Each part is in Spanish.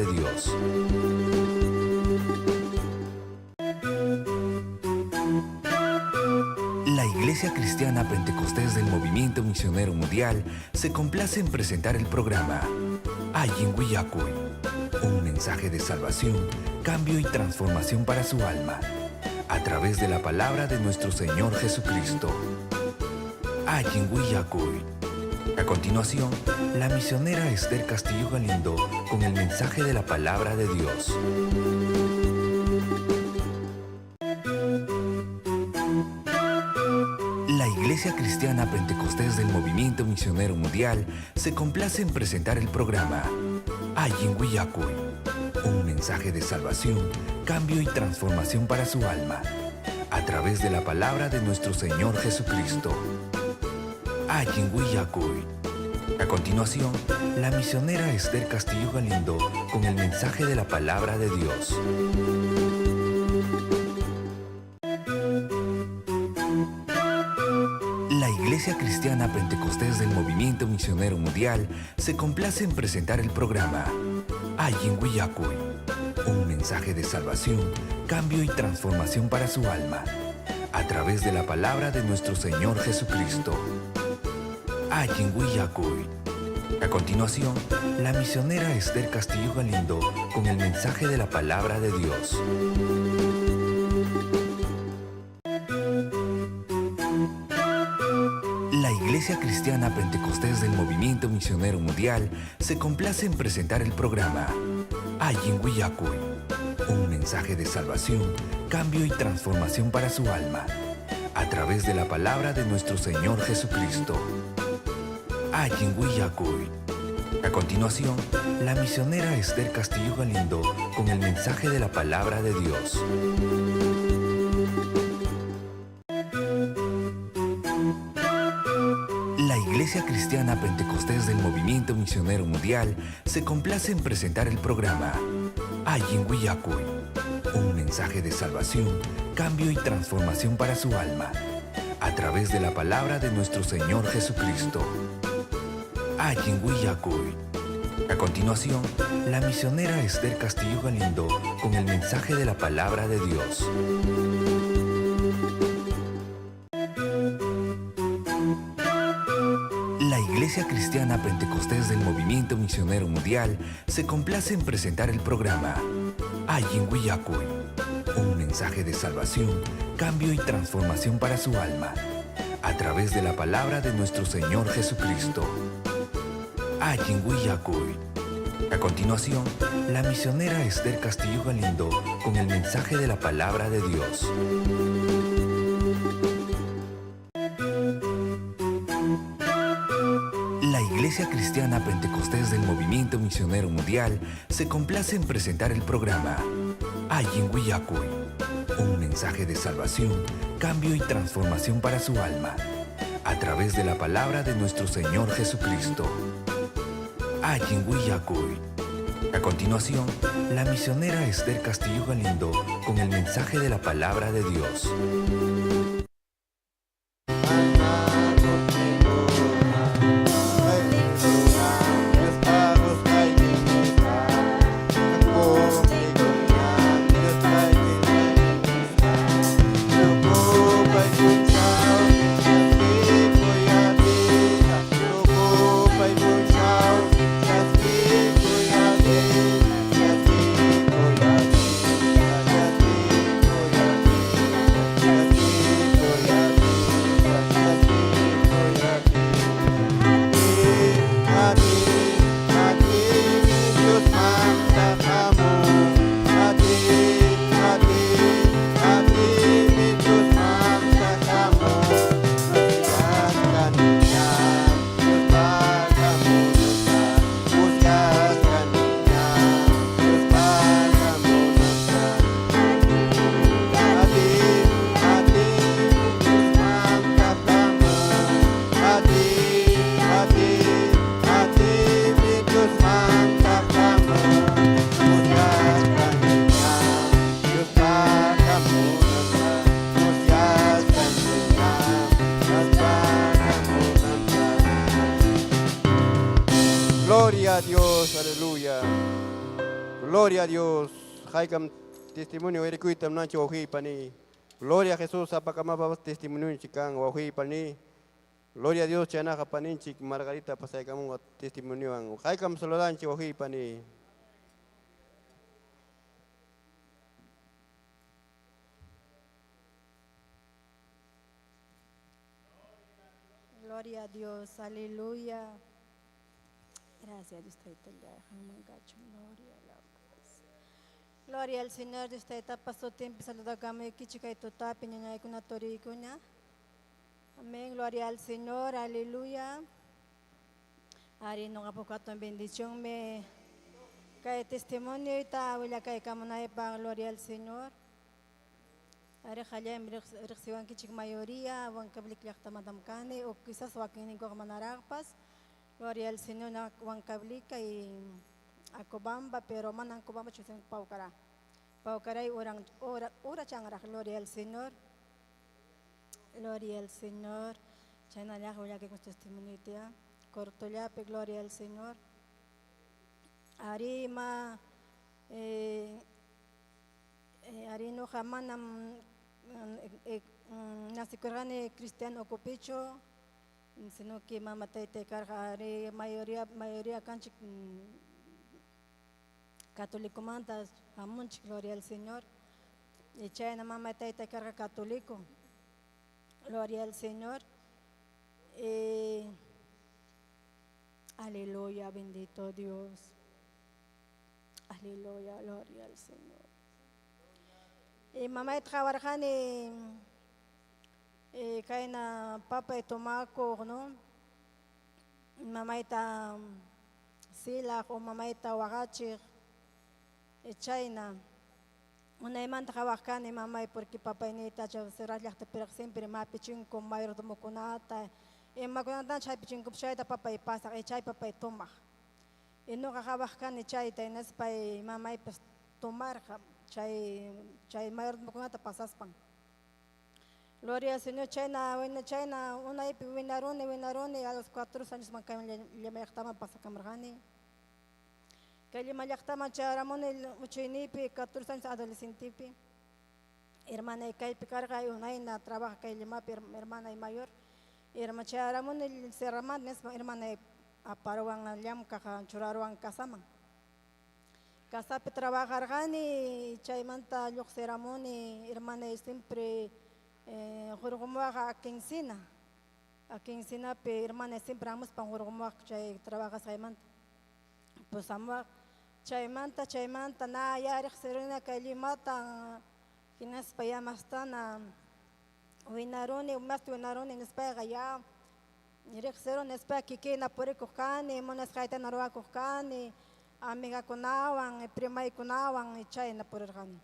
de Dios. La Iglesia Cristiana Pentecostés del Movimiento Misionero Mundial se complace en presentar el programa Ayin Willacuy, un mensaje de salvación, cambio y transformación para su alma, a través de la palabra de nuestro Señor Jesucristo. Ayin Willacuy. A continuación, la misionera Esther Castillo Galindo con el mensaje de la palabra de Dios. La Iglesia Cristiana Pentecostés del Movimiento Misionero Mundial se complace en presentar el programa Ayin Willacuy, un mensaje de salvación, cambio y transformación para su alma, a través de la palabra de nuestro Señor Jesucristo. Ayin Willacuy. A continuación, la misionera Esther Castillo Galindo con el mensaje de la palabra de Dios. La Iglesia Cristiana Pentecostés del Movimiento Misionero Mundial se complace en presentar el programa Ayin Willacuy, un mensaje de salvación, cambio y transformación para su alma, a través de la palabra de nuestro Señor Jesucristo. Ayin Willacuy. A continuación, la misionera Esther Castillo Galindo con el mensaje de la palabra de Dios. La Iglesia Cristiana Pentecostés del Movimiento Misionero Mundial se complace en presentar el programa Ayin Willacuy, un mensaje de salvación, cambio y transformación para su alma, a través de la palabra de nuestro Señor Jesucristo. Ayin Willacuy. A continuación, la misionera Esther Castillo Galindo con el mensaje de la palabra de Dios. La Iglesia Cristiana Pentecostés del Movimiento Misionero Mundial se complace en presentar el programa Ayin Willacuy, un mensaje de salvación, cambio y transformación para su alma, a través de la palabra de nuestro Señor Jesucristo. Ayin Willacuy. A continuación, la misionera Esther Castillo Galindo con el mensaje de la palabra de Dios. La Iglesia Cristiana Pentecostés del Movimiento Misionero Mundial se complace en presentar el programa Ayin Willacuy, un mensaje de salvación, cambio y transformación para su alma, a través de la palabra de nuestro Señor Jesucristo. Ayin Willacuy. A continuación, la misionera Esther Castillo Galindo con el mensaje de la palabra de Dios. La Iglesia Cristiana Pentecostés del Movimiento Misionero Mundial se complace en presentar el programa Ayin Willacuy, un mensaje de salvación, cambio y transformación para su alma, a través de la palabra de nuestro Señor Jesucristo. Ayin Willacuy. A continuación, la misionera Esther Castillo Galindo con el mensaje de la palabra de Dios. Gloria a Dios. Haikam testimonio erikuitam nanchi oji pani. Gloria a Jesús, apakamaba testimonio chican oji pani. Gloria a Dios, chanaja paninchik Margarita pasaikamun testimonio ang. Haikam solodanchi oji pani. Gloria a Dios, aleluya. Gracias, Dios te Gloria al Señor, Dios te pasó tiempo, saludamos y chica y tota, piña y con toricuna. Amén, gloria al Señor, aleluya. Ari no apocato en bendición me cae testimonio y ta, huila cae camona para gloria al Señor. Ari jaya en reciban que chica mayoría, van que blik yakta madam kane, o quizás wakin en manaragpas. Gloria al Señor, van que blika y Acobamba, pero manan Cobamba chusen paucara. Paucara y ora changra, gloria al Señor. Gloria al Señor. Chana ya voy a que con testimonio corto ya, gloria al Señor. Arima, arino jamanam, nasikorane cristiano copicho, sino que mamá te carga, mayoría canchi católico mantas, amunch, gloria al Señor. Y chayna mamá te carga católico. Gloria al Señor. Aleluya, bendito Dios. Aleluya, gloria al Señor. Y mamá trabajan kaina papa y tomaco, ¿no? Mamá está sila o mamá está wagachi. China. Una iman trabajan y mamá porque papá y neta ya se raya pero siempre más pichín con mayor de moconata. Y maconata chay pichín con chay papá y pasa y chay papá y toma. Y no trabajan y chay tenés pa y mamá y pues tomar chay mayor de moconata pasas pan. Gloria al Señor China, una y vinaron y a los 4 años man le me llamaban pasa camargani. Que le mayactama charamon el uchinipi, 14 años adolescente. Hermana y kai picarga y una ina trabaja que le mapi hermana y mayor. Hermana charamon el serraman es hermana aparuan aliam caja churaruan casama. Casape trabajar gani chaimanta luk serramon y hermana siempre jurgumaga a quincina. A quincina pe hermana siempre vamos para jurgumaga chay trabaja saimanta. Pues amor chaymanta na yarix serena kalimata kinas payamastana winaroni nespa gaya yarix seron nespa kikina puri kokani monas kaita narwa kokani amiga kunawan prima kunawan y chayna purgani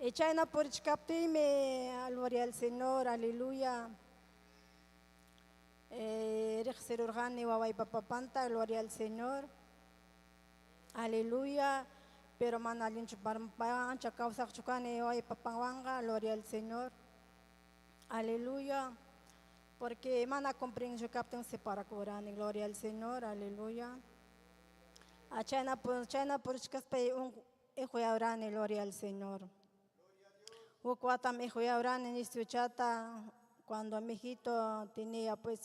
y chayna purchkaptime gloria al Señor aleluya yarix serurgani wawai papapanta gloria al Señor. Aleluya, pero manalin chuparan causa chucane hoy papawanga, gloria al Señor. Aleluya, porque mana comprende su captain se para corani, gloria al Señor, aleluya. A China por chicaspe un hijo yaurani, gloria al Señor. Ucuatam hijo yaurani en Istuchata, cuando mi hijito tenía pues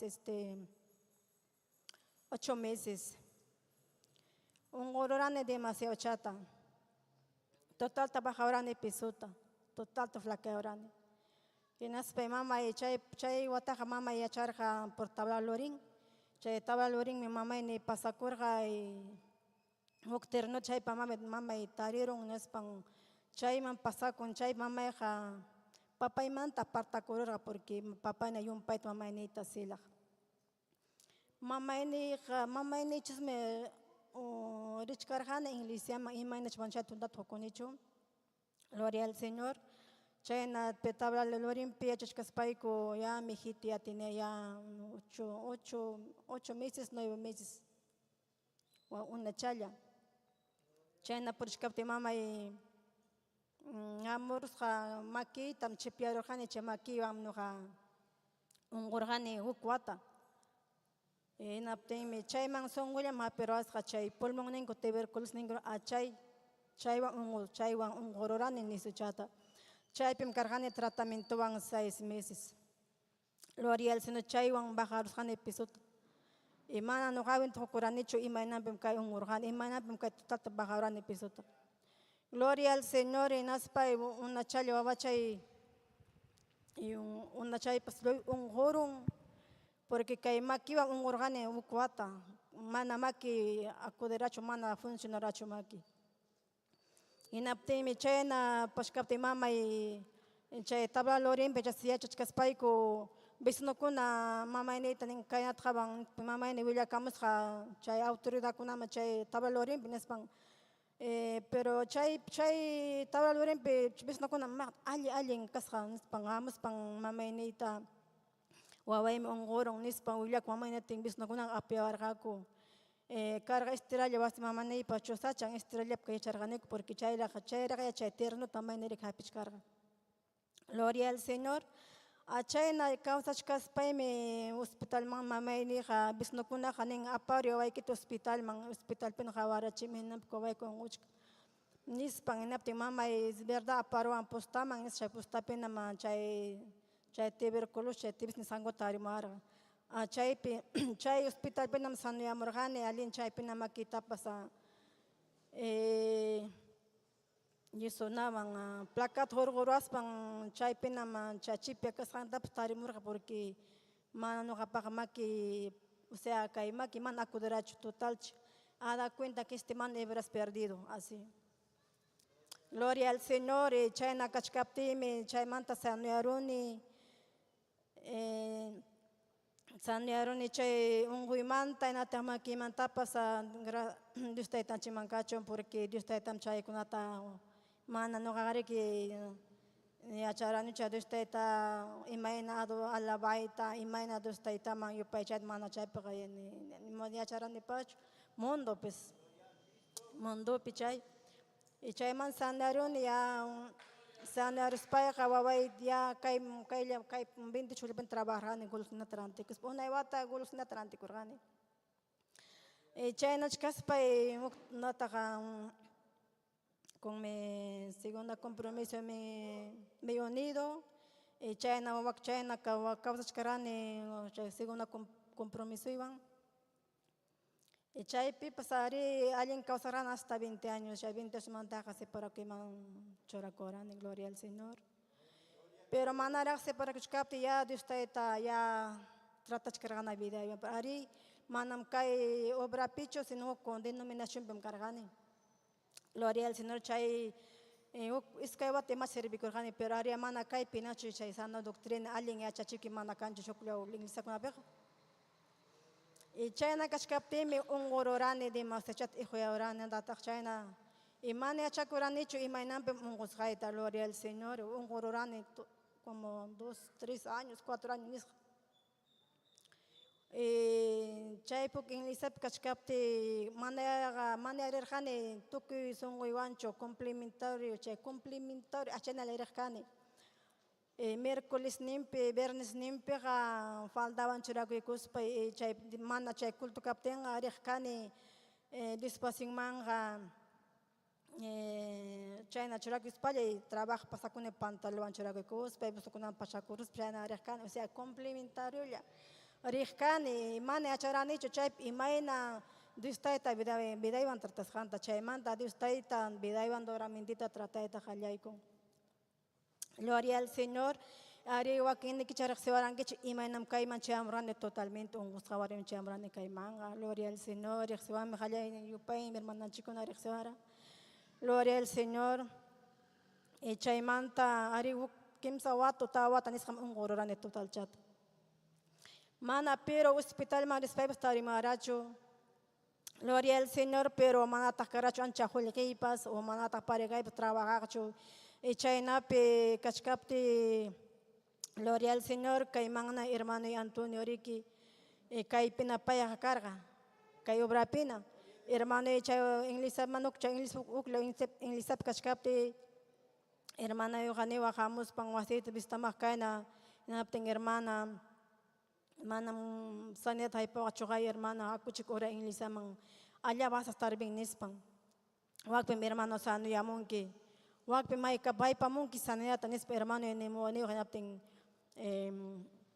8 meses. Un ororane demasiado chata. Total trabajadorane pisuta. Total to flaqueorane. Y naspe mama y chay wataja mama y acharja por tabla loring. Chay tabla loring mi mama y ni pasacurja y octerno chay pa mama y tarieron nespan chay man pasa con chay mama y papa y manta parta curra porque papá y un pait mama y ni tasila. Mama y ni chisme Rich Carjana English llama Imanes Banchatunda Toconicho. Gloria al Señor. Chayna petabla lorim piachas caspaico ya mi hijita ya tenía ya 8 meses, 9 meses. Una chaya. Chayna por escapte mama y amorja maki tam chipiaro jani chamaki amnoja un gorjani ukwata. Napteme chay man son William pero as chay pulmón ningo tuberculosis ningo achay chaywan unqururani nisuchata. Chaypim karqani tratamientowan 6 meses. Gloria al Señor, chaywan bajarusqani pisuta. Y mana nuqawin tukuranichu imaynanpim kay unqurqani, imaynanpim kay tutalta bajarani pisuta. Gloria al Señor, y naspay una challa wawachay, y una chaypas unqurun, porque kay makiwan unqurqani ukwata, mana maki akudirachu, mana funcionarachu maki. Hinaptimi chayna pashkapti mamay chay tabla lorinpi yachachkaspayku vecinunkuna mamaynita nin kaynataqawan mamayni willakamusqa chay autoridadkunaman chay tabla lorinpi nispan. Pero chay tabla lorinpi vecinukuna allin kasqa nispan hamuspan mamaynita wawaymi unqurun nispan willak mamaynitin vecinukunaqa apiawarqaku. Carga estiralla wasi mamanaypa chusachan estirallapka yacharqaniku porque chayraqa chay ternuta maynirika hapichkarqa. Gloria al Señor. Chayna kawsachkaspaymi hospitalman mamayniqa vecinukunaqa nin apario waykita hospitalpina hawarachimi hinapika wayku unquchka nispan hinaptin mamay verdad aparuwan postaman nisha postapinaman chay tuberculosis chay TB nisankuta arimarqa. Chay hospitalpinam sanuyamurqani alin chaypina makitapas yisunawan placata hurquraspan chaypinaman chay chipia kasqantapas tarimurqa porque mana nuqapaqa maki, o sea, kay maki mana akudirachu totalchi. Da cuenta que este man hebras perdido, así. Gloria al Señor, chayna kachkaptimi chaymanta sanuyaruni. Sanuyaruni chay unquymanta inatamakimantappas Dios taytanchimankachu porque Dios taytam chaykunata mana nuqaqariki yacharanichu Dios tayta imaynadu alabayta imayna Dios taytaman yupaychayta mana chaypiqa yacharanipachu mundopi chay. Y chayman sanuyaruni Sanuyarispayqa waway kay 20 chulipin trabajani gulq'inata rantikus unay wata gulq'inata rantikurqani. Chaynacha kaspay uqnataqa con mi segunda compromiso mi unido, y chayna wawaka chayna kawsachkarani segunda compromiso iwan. Y chaypi pasari alguien causarán hasta 20 años, ya 20 años mantaja separa que man choracorani, gloria al Señor. Pero manara separa que chkapti ya Dios está ya trata chkargana vida, ari manam kai obra picho sino con denominación bem cargani. Gloria al Señor chay iskayawati más servicorgani, pero ari mana kai pinacho chay sana doctrina alguien ya chachiki mana cancho choclo inglesa con abejo. Y chayna kachkaptimi unqururani dimasachat ihuyaurani dataq chayna imani achakuranichu imaynanpim unqusqayta, gloria al Señor, unqururani como 2, 3 años, 4 años nisqa. Chaypuk inglisapi kachkapti mana rirqani tukuy sunquywanchu complementario achayna rirqani. Miércoles nimpi, viernes nimpiqa faltaban churakuykuspay chay mana chay culto kaptinqa rirqani despacinmanqa chayna churakuspallay trabajo pasakuni pantalón churakuykuspay busukunaman pashakuruspa chayna rirqani, o sea complementariolla rirqani mana acharanichu chaypi imayna Dios tayta vidaywan tratasqanta chaymanta Dios tayta vidaywan doramintita tratayta qallaykun. Gloria al Señor. Ari wakini kicharak sewarangichi imaynam kayman chamrani totalmente unqusqawarim chamrani kaymanga. Gloria al Señor. Riqsiwami qallay yupay hermananchikuna riqsiwara. Gloria al Señor. Chaymanta ari kimsa watu tawata nisqam unqururani total chat. Mana pero hospital man rispaypas tarimarachu. Gloria al Señor, pero manataq karachu ancha qullqiypas o manataq parigaypas trabajaqchu. Chaynapi kachkapti gloria al Señor kaymangna hermano Antonio Ricky kaypina payqa karqa kay obrapina hermano chay inglesamanuk chay inglesapi kachkapti hermana yuqaniwa hamuspan wasita vistamaq kayna hinaptin hermana manam sanidad haypaqa chuqay hermana akuchik ora inglesaman allá vas a estar bien nispan. Wakpe mi hermano sano yamunki. Wakpe maika bai pamunki sanidad tanis hermano en moneo genapting.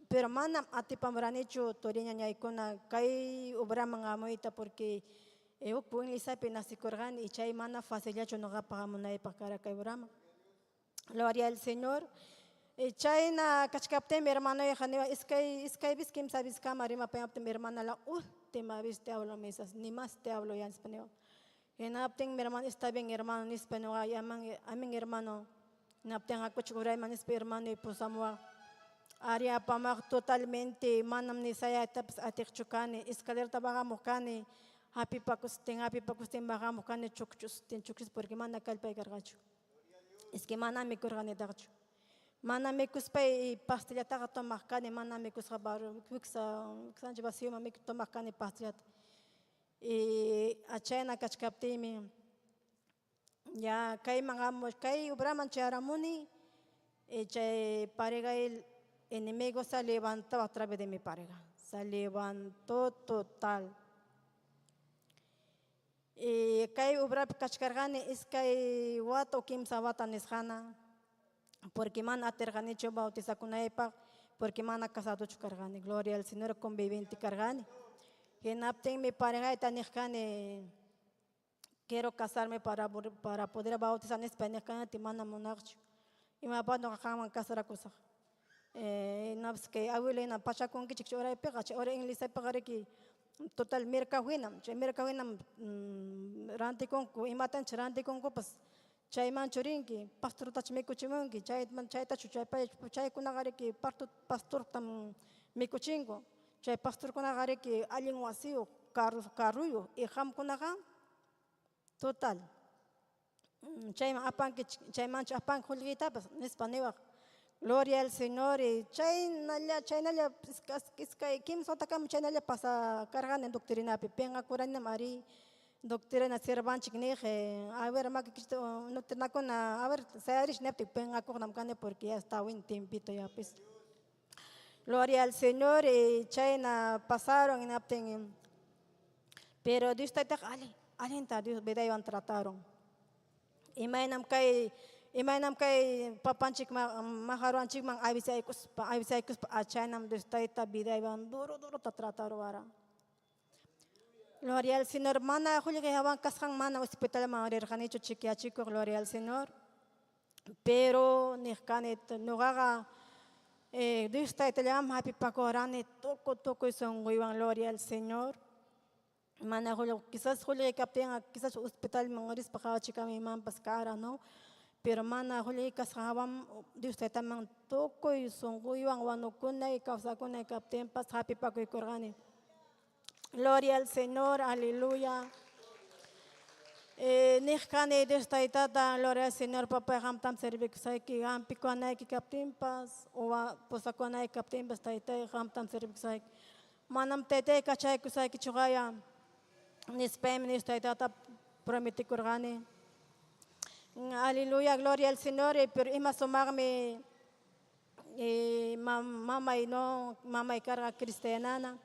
Pero mana ati pamranicho torinya nyaikuna kai obra mangamoita porque uk puin lisape nasikorgan y chay mana faciliacho no gapagamuna para kai brama. Gloria al Señor. Chay na kachkapte mi hermano yajaneva iskay biskim sabis kamarima payapte mi hermana la última vez te hablo mesas ni más te hablo ya en español. En apten mi hermano está bien hermano en español a mi hermano napten akuchuray man hermano y posamua área pamak totalmente manam ni saya taps atikchukane escaler tabagamukane happy pakusten bagamukane chukchus porque mana kalpay gargacho. Es que mana me corgane darcho. Mana me cuspay pastelata tomarcane, mana me cusrabar, kuxa vacío, me tomarcane pastelata. Y a China cachcaptimi. Ya kay mangamos, kay ubraman charamuni, y pareja el enemigo se levantó a través de mi pareja. Se levantó total. Y kay ubra kachkargane es kay wato kim sawata nishana porque man atergane cho bautiza kunaepa porque man casado chukargane gloria al Señor conviviente cargane en apten mi pareja tanijane quiero casarme para poder bautizar en España ti mana monarcho y me abando kaman casara cosa nabs que abuela pacha con que chichora y pega ora en lisa pegare que total mercahuinam ranti con imatan ranti con pas chay manchurinki pastor tach mekuchimunki chay tach chay kunagare que pastor tam mekuchingo chay pastor kunagare que alguien vacío carruyo y ham kunaga total chay manch apan julgita pas nespaneva. Gloria al Señor y chay nalla kim sotakam chay nalla pasa cargan en doctrina penga kurana mari doctrina servanchik neje a ver ma que no tena con a ver searish nepti penga kurna kane porque ya está un tiempito ya pues. Gloria al Señor y chay na pasaron en apten pero Dios está alenta Dios bedayan trataron imainam kay papanchik maharuanchik mang avisaikus achanam de esta vida iban duro ta trataron ahora. Gloria al Señor mana julio que haban kasang mana hospital manger kanicho chico gloria al Señor. Pero ni kanet no haga de esta itelam happy pakorane toko son iban gloria al Señor. Mana julio quizás julio que apten quizás hospital mangeris para chica mi man pascara no. Pero mana huli kasawam Dios te tamang toko y son iban wanukuna y causa kuna captain pas happy paco y corgani. Gloria al Señor, aleluya. Nihkane Dios te tata, gloria al Señor, papá ham tam servik saiki ham pikona y captain pas o posakona y captain pas te ham tam servik saik. Manam tete kachay kusai kichugaya. Nispem Dios te tata prometi corgani. Aleluya, gloria al Señor, pero ima somarme mamá y carga cristiana.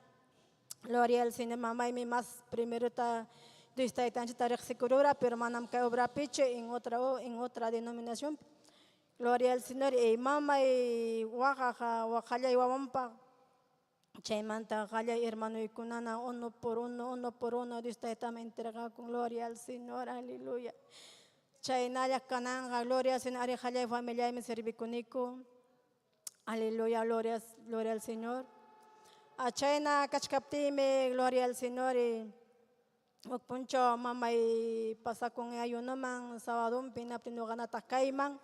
Gloria al Señor, mamá y mi más primero está de esta etancia segura, pero manam que obra piche en otra denominación. Gloria al Señor, y mamá y Oaxaca y Wampa. Chaimanta, Jaya hermano y kunana, uno por uno, de esta etapa entrega con gloria al Señor, aleluya. Chaynaya cananga, gloria al Señor, Jaya familia y me servicunico. Aleluya, gloria al Señor. A Chayna cachcaptime, gloria al Señor. Puncho mamá y pasa con ayuno man, sabadón, pinaptino ganata caiman.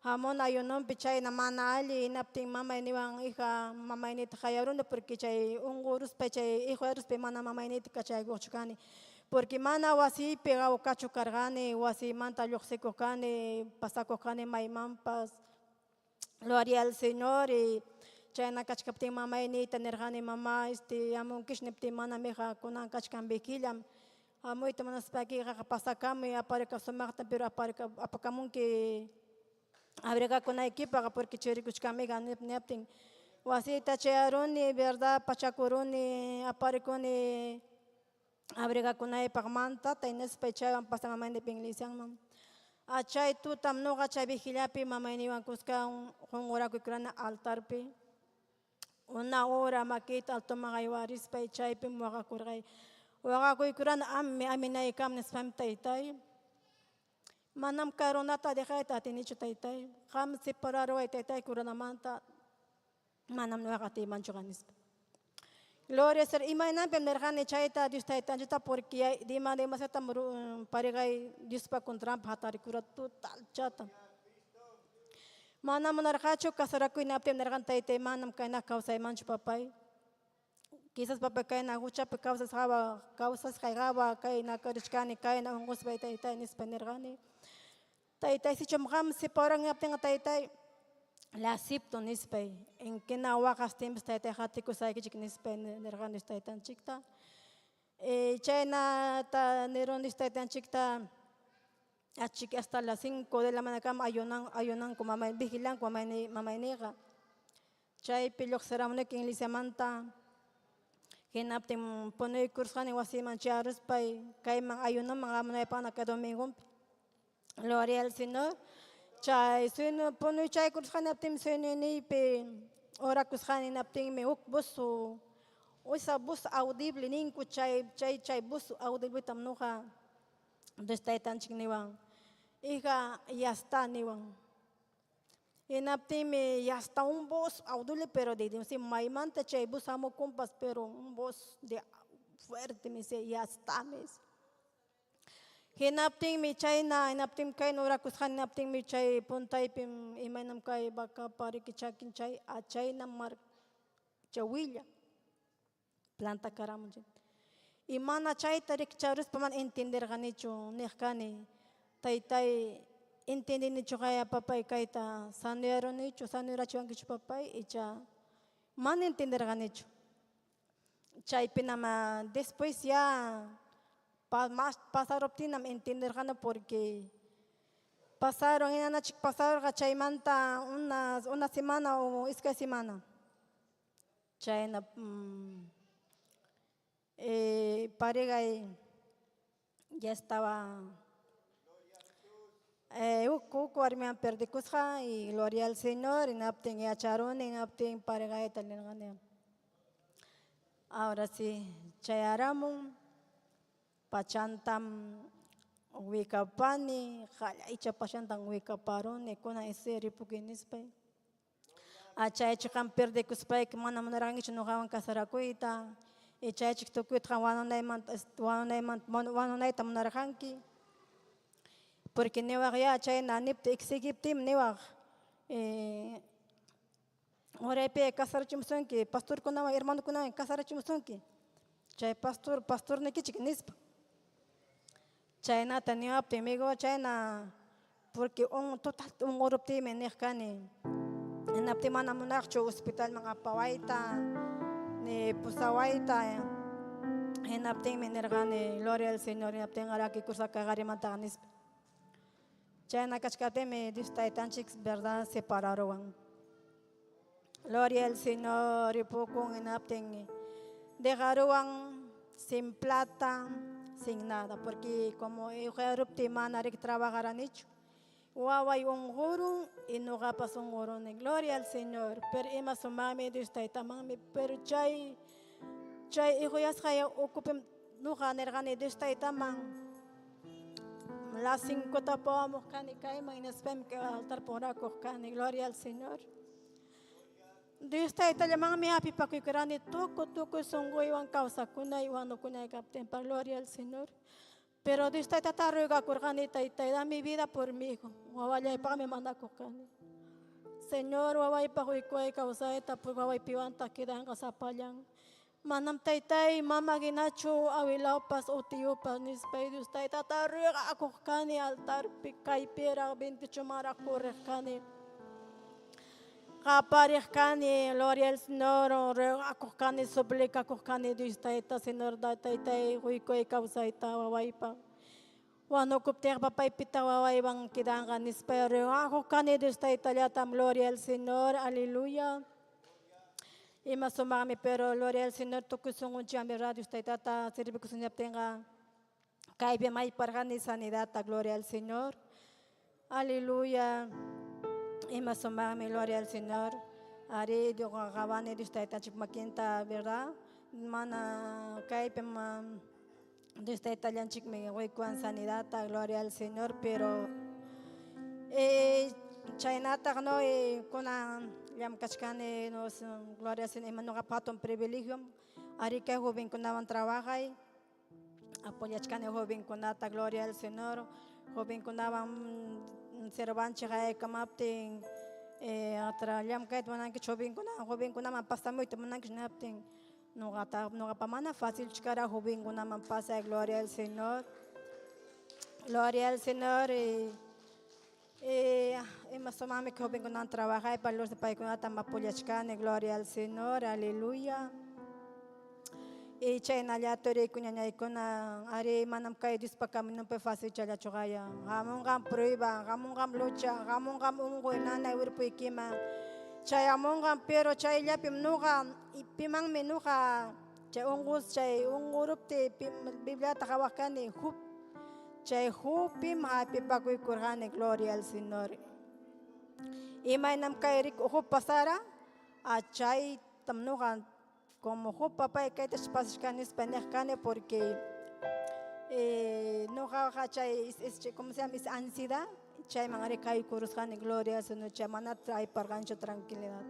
Hamon ayuno pichay na mana ali, napting mama y niwang hija, mama y nita kayarun, porque chay ungurus pechay, hijo de ruspe mana mama y nita cachay gochukani. Porque mana wasi pega o cacho cargane, wasi manta yoxeco cane, pasaco cane, maimampas. Gloria al Señor y chayna cachcapte mamá y nita nergane mamá, amon kishnepte mana meja kunan cachcambequilam. Amoita manas pagi pasacame, apareca somarta, pero apareca apacamun que abrega con la equipa, porque chericuchcame ganepting. Wasi tachearoni, verdad, pachacuroni, apareconi. abriga kunay pagmanta, tay nispay chay ang pasamamay ni pinglisiang mam. Achay tutam no chay vigilapi mamay ni kuska kung ora kukrana altar pi. Una hora makita alto magaywaris pay chay pi mwaka kurkay. Waka kukrana aminay kam nispam taytay. Manam karonata de kayta tinicho taytay. Kam separaro ay taytay kuranamanta. Manam nuakati manchukanis. Gloria ser imainan pemerjane chayta Dios taytan juta porque di mande masata parigay Dios pa kontram hatari kurat total chata. Manam narkacho kasaraku inaptem narkan taytay manam kaina kausay manchu papay. Quizás papay kaina hucha pe causas kaigaba kaina karishkani kaina ungos bay taytay nis penergani. Taytay si chumham si parang yapten taytay. La sipto nispay en que na wakas tiempos taytay hatiko sa kichik nispay nergan nispay tan chikta chay na ta neron nispay tan chikta achik hasta las 5 de la mañana kam ayunan ko mamay vigilan ko mamay nega chay pilok seramne king lisamanta hinaptim ponoy kursani wasiman charos pay kay mang ayunan mga manay pa nakadomingo gloria al Señor. Chay suno puno chay kurshan naptim suno ni pe ora kurshan naptim me bus o sa bus audible nin ku chay bus audible tamnuka destay tan chikniwang ika yasta niwang inaptim ya está un bus audible pero de si maimanta chay bus amo compas pero un bus de fuerte me se ya está mes. Hinapting mi chay na, hinapting kay nura kushan hinapting mi chay puntay pim imanam kay baka pari kichakin chay achay na mar chawilla planta karamon. Imana chay tarik charus paman entender ganicho nekani tay entender nicho kaya papay kay ta sanero nicho sanera chuang kicho papay icha man entender ganicho chay pinama después ya pasaron tinam entender gana porque pasaron chay manta una semana o es que semana chay na pareja ya estaba cuco armian perdicusja y gloria al Señor y napten y acharon y napten pareja italiana ahora sí chay aramon pachantam wikapani khala icha pachantam wikaparon ekona ese ripukinis pay achay chikam perde kuspay mana manarang ichno kawan kasarakuita echay chiktokuit kawanay tam narahanki porque newag ya chay nanip exigiptim newag orepe kasarachumsunki pastor kunawa hermano kunawa kasarachumsunki chay pastor nekichik nispa China tenía optimigo China porque total orupti menekani en optimana monarcho hospital mga pawaita ni pusawaita en optim menergani gloria al Señor en optim araki kursa kagari mantanis China kachkate me distaitan chicks verdad separaron gloria al Señor y poco en optim dejaron sin plata sin nada, porque como yo que trabajar han hecho, Huawei un guru y no gapas un guru en gloria al Señor, pero ema su mami de esta tamami, pero chay hijo ya se ocupen no ganar gane de esta tamam. Las 5 tapamos cani caima y nos vemos que altar por acá cani gloria al Señor. De esta llamada mi api pa kukurani toko songo iwan causa kunay iwan kunay captain pa gloria al Señor. Pero de esta taruga kurgani da mi vida por mí. Wawaya pa me manda kokani. Señor waway pa kuy causa eta por waway piwanta kidan kasapalang. Manam taytay mama ginacho awilaw pas otiyo pas nispay de esta taruga kokani altar pikay pera 28 mara korrekani. Kaparihkani, gloria al Señor, akukani suplica kukani distaita, Señor daitaita, huikoy kausaita wawaipa. Wano kupter papay pita wawaibang kidangan nispero, akukani distaita yatam, gloria al Señor, aleluya. Y más o menos, pero gloria al Señor, toco son un chambe radio, usted tata, sirve que Señor tenga, caibe más para ni sanidad, gloria al Señor. Aleluya. Y más o menos, gloria al Señor. Ari, Dios, gabane, de usted, tachip maquinta, ¿verdad? Mana, caibe, de usted, tallan chic, me voy con sanidad, gloria al Señor, pero, chaynata, no, con Yam kachkane nos gloria sin emano kapaton privilegio ari kay joven kunawan trabajay apoyachkane joven kunata gloria al Señor joven kunawan servanche kay kamapting atra yam kay tuanan ke joven kunaman pasta muito manan ke napting no kapamana fácil chikara joven kunaman pasa gloria al Señor más o menos que joven con un trabajo y para los de país con una tamba poliachcane, gloria al Señor, aleluya. Y chayna ya tori kunyanya ikona ari manam kay dispakam no pe fácil chala chogaya. Gamon gam prueba, gamon gam lucha, gamon gam ungo nana wirpu ikima. Chay amon gam pero chay ya pimnuga ipimang menuga chay ungus chay ungurup te Biblia takawakani hup chay hupim happy bagoy kurhane gloria al Señor. Imay nam kairik hup pasara a chay tamnugan como hup papay kay tespaskan español porque no jaja chay como se llama es ansiedad chay mangare kay kurhane gloria al Señor chay mana trae pargancho tranquilidad.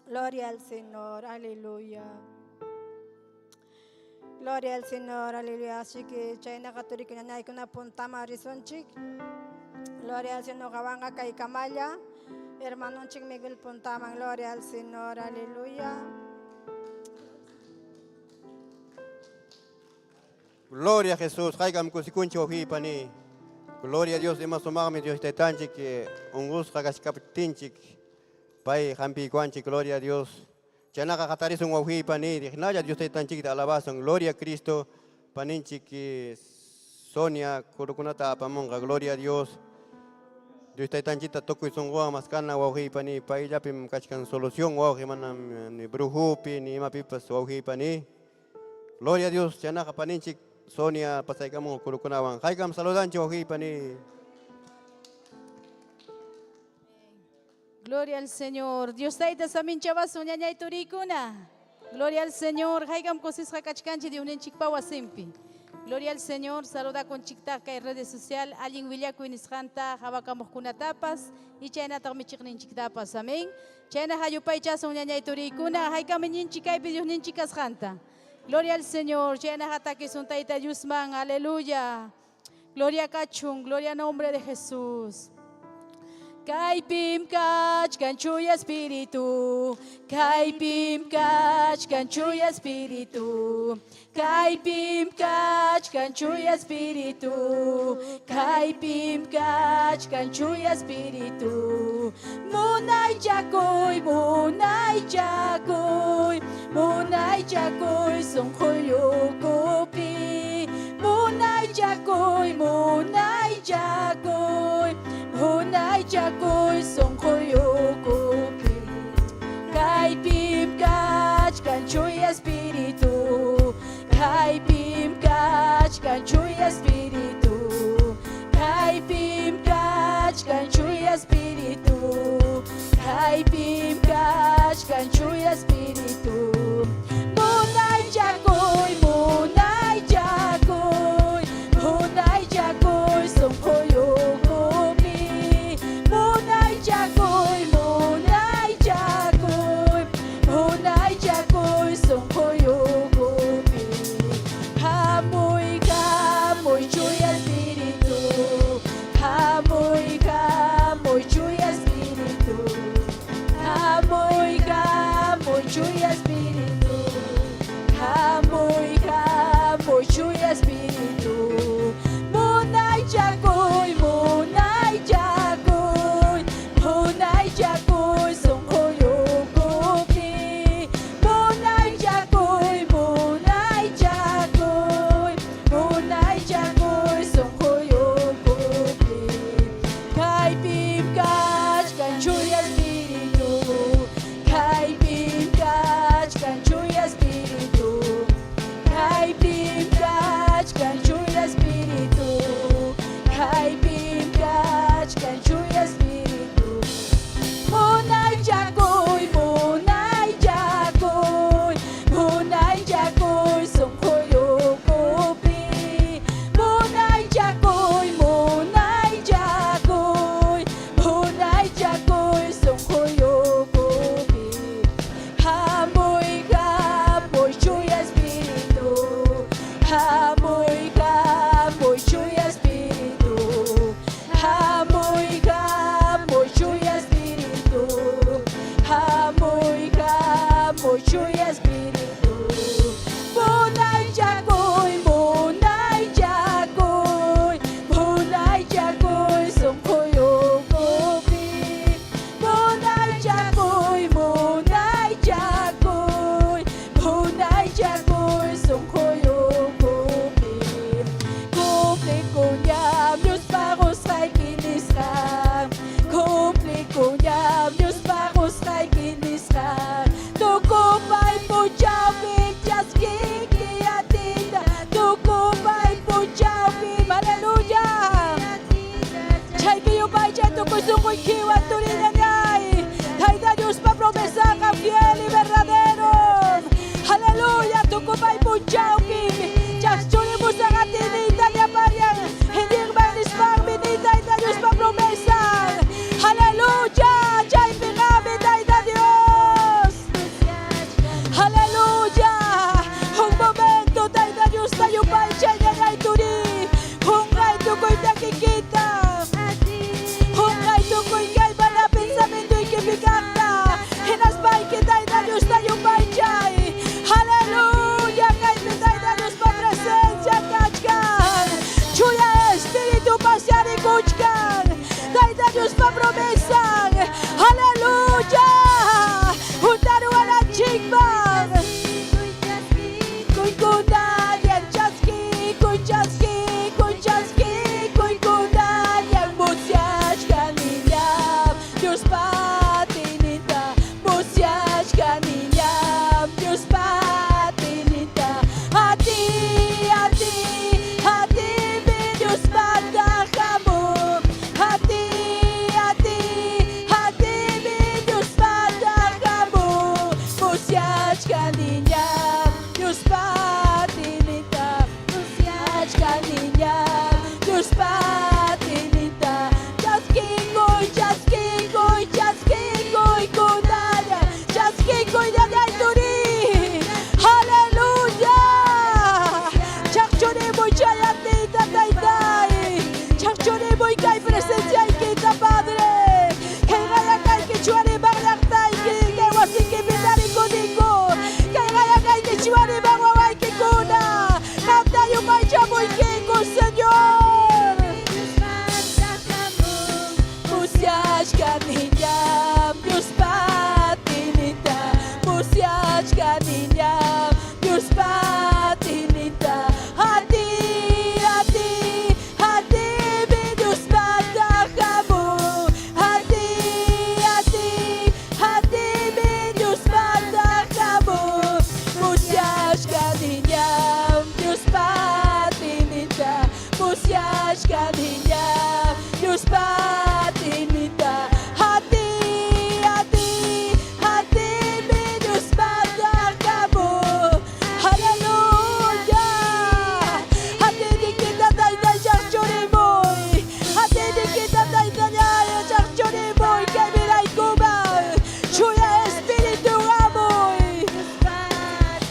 Gloria al Señor, aleluya. Gloria al Señor, aleluya. Así que chayna católica na hay una punta marizón chic. Gloria al Señor, Gabanga kay Kamaya. Hermano chic Miguel Puntaman, gloria al Señor, aleluya. Gloria a Jesús, haigam kusikuncho hipani. Gloria a Dios, de más o menos Dios te tanche que un gusto hagascapitinchik. Pai hampi guanchi, gloria a Dios. Chanaka kataris un wahi pani, dignaya Dios te tanchik de alabanza, gloria a Cristo, paninchik Sonia, kurukunata pamonga, gloria a Dios. Dios te tanchita toku son gua maskana wahi pani, pai yapim kachkan solución wahi manam ni brujupi ni mapipas wahi pani. Gloria a Dios, chanaka paninchik Sonia pasaikamo kurukunawan. Haikam saludanchi wahi pani. Gloria al Señor. Dios taita samin chavas uñaña y turicuna. Gloria al Señor. Haigam cosis hakachkanchi de un chikpawa simpi. Gloria al Señor. Saluda con chiktaca en redes sociales. Alguien villaku en iskanta habakamos kunatapas y chayna tagmi chiknin chiktapas. Amén. Chayna hayupay chasa uñaña y turicuna. Haigam nin chikay pidios nin chikas janta. Gloria al Señor. Chayna hataki son taita yusman. Aleluya. Gloria kachung. Gloria al nombre de Jesús. Kaipim kach kanchuya espíritu, kaipim kach kanchuya espíritu, kaipim kach kanchuya espíritu, kaipim kach kanchuya espíritu. Munay jakoy, munay jakoy, munay jakoy songkoyo kopi, munay jakoy, munay jakoy. Hunay jakoy songkoyo kopi kaipim kach kanchuy espíritu kaipim kach kanchuy espíritu kaipim kach kanchuy espíritu kaipim kach kanchuy espíritu munay jakoy hunay jakoy songkoyo songkoyo kopi hamoy chuya kay kinisram. Kumpli kunyam, Diyos pakos kay kinisram. Tukupay po jawin, just kiki atinda. Tukupay po jawin, hallelujah. Chay kiyo pa chay tukuy kiwan tulinan ay. Hayda Diyos pa promesa ka fiel y verdadero. Hallelujah, tukupay po jawin. Just chuli mo sa katinita niya parang. Hindi manis pang binita ita Diyos pa promesa. Hallelujah, chay pinami ita Diyos. Hallelujah, un momento ita Diyos tayo pa chay niya ngay turi. Kung ngay tukoy nakikita. Kung ngay tukoy kay malapit sa mindo'y kibigata. Hinasbay kita ita Diyos tayo pa chay. Hallelujah, kay pitay na Diyos pa presensya kachkan. Chuya Espiritu pasyari kuchkan. Dahil na Diyos pa promesang. Hallelujah! Hundaruan ang chikbang. Kuy kunan yan chaski, kuy chaski, kuy chaski, kuy kunan yan musyaj kaninyam. Diyos pa tinita, musyaj kaninyam. Diyos pa tinita. Hati, hati, hati, Diyos pa kamu. Hati, hati, hati, Diyos pa kamu. Musyaj kaninyam. Diyos pa tinita. Musyaj kaninyam. Diyos pa tinita. Just kikoy, just kikoy, just kikoy, kunanya. Just kikoy na turi. Hallelujah! Chakchone mo chaya tita taytay. Chakchone mo kay presensya kita Padre. Kay kaya kay kichuani baglaktay kay wasik kibitari kodiko. Kay kaya kay kichuani bagwaway kikuna. Kaptayo kay chamoy kiko Señor. Musyaj kaninyam, Diyos pa tinita. Musyaj kaninyam, Diyos pa tinita. Hati, hati, hati, Diyos pa kamu. Hati, hati, hati, Diyos pa kamu. Musyaj kaninyam, Diyos pa tinita. Musyaj kaninyam, Diyos pa tinita. Hati, hati, hati, Diyos pa kamu. Hallelujah! Hati di kita tayo chakchuri moy. Hati di kita tayo chakchuri moy. Kay miray kumang. Chuya Espiritu amoy.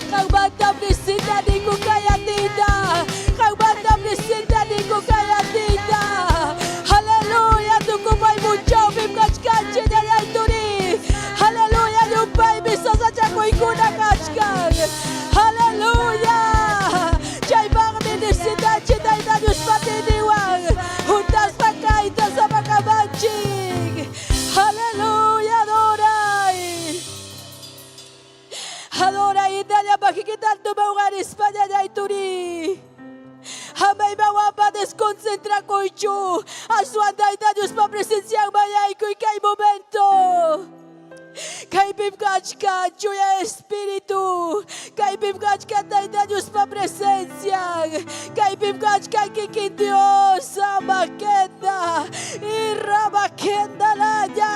Kang bandam nisita di ko kaya tita. Kang bandam nisita di ko kaya tita. Hallelujah, tukupay mo jawim kachkanchi na yan turi. Hallelujah, lupay bisa sa chakoy kuna kachkan. Hallelujah! Chay bang minisita chitay na Diyos patiniwang. Hundas na kaita sa mga manching. Hallelujah, adoray. Adoray, hindi niya makikitan tumaungan Espanya na ituri. Hamay mga padeskonsentra ko ito. Aswanday na Diyos pa presensyang mayay ko'y kay momento. Kay bimkachka, Chuya Espiritu. Kay bimkachka tayo na Diyos pa presensyang. Kay bimkachka kikin Diyos sa makenda. Ira makenda na niya.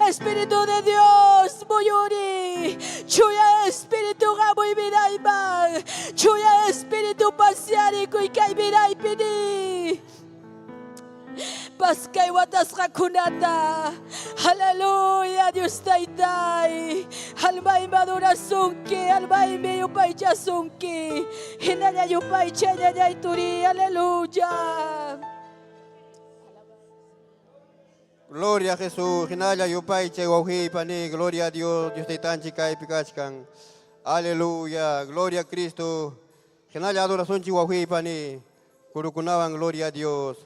Espiritu de Diyos, muyuri. Chuya Espiritu kamoy minaybang. Chuya Espiritu pasyari ko'y kay minaypini. Paskay watas kakunata. Hallelujah, Diyos taytay. Halmay madura sungki, halmay mi upay cha sungki. Hinanya upay cha nyanya ituri. Hallelujah. Gloria a Jesús. Hinaya yupay chay wauhi pani. Gloria a Dios. Dios taytan chikay pikachkan. Aleluya. Gloria a Cristo. Hinaya adoración chi wauhi pani. Kurukunawan gloria a Dios.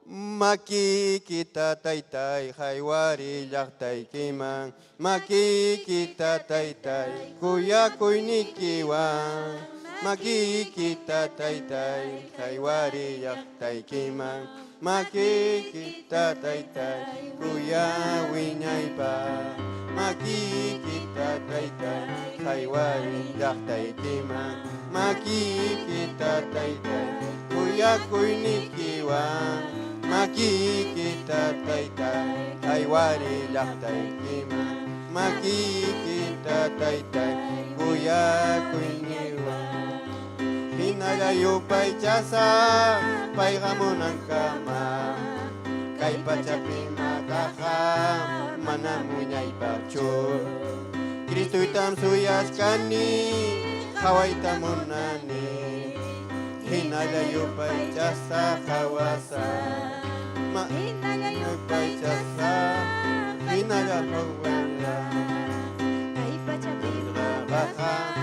Maki kita taytay, haywari yaktay kimang. Maki kita taytay, kuya kuy nikiwan. Maki kita taytay, haywari yaktay kimang. makikita taytay kuyawiñaypa makikita taytay haywari llaqtaykiman makikita taytay kuyakuynikiwan makikita taytay haywari llaqtaykiman makikita taytay kuyakuyniwan hinallayupay chasa payqamunan kama kay pachapi makaqa manam wiñaypachu Cristoytam suyashkani hawayta munani hinallayupay chasa hawasa hinallayupay chasa hinallayupay Kay pachapi makaqa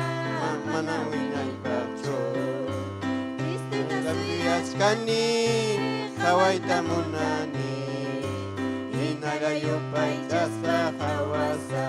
manam wiñaypachu Kani hawayta munani hinallayupay chasa hawasa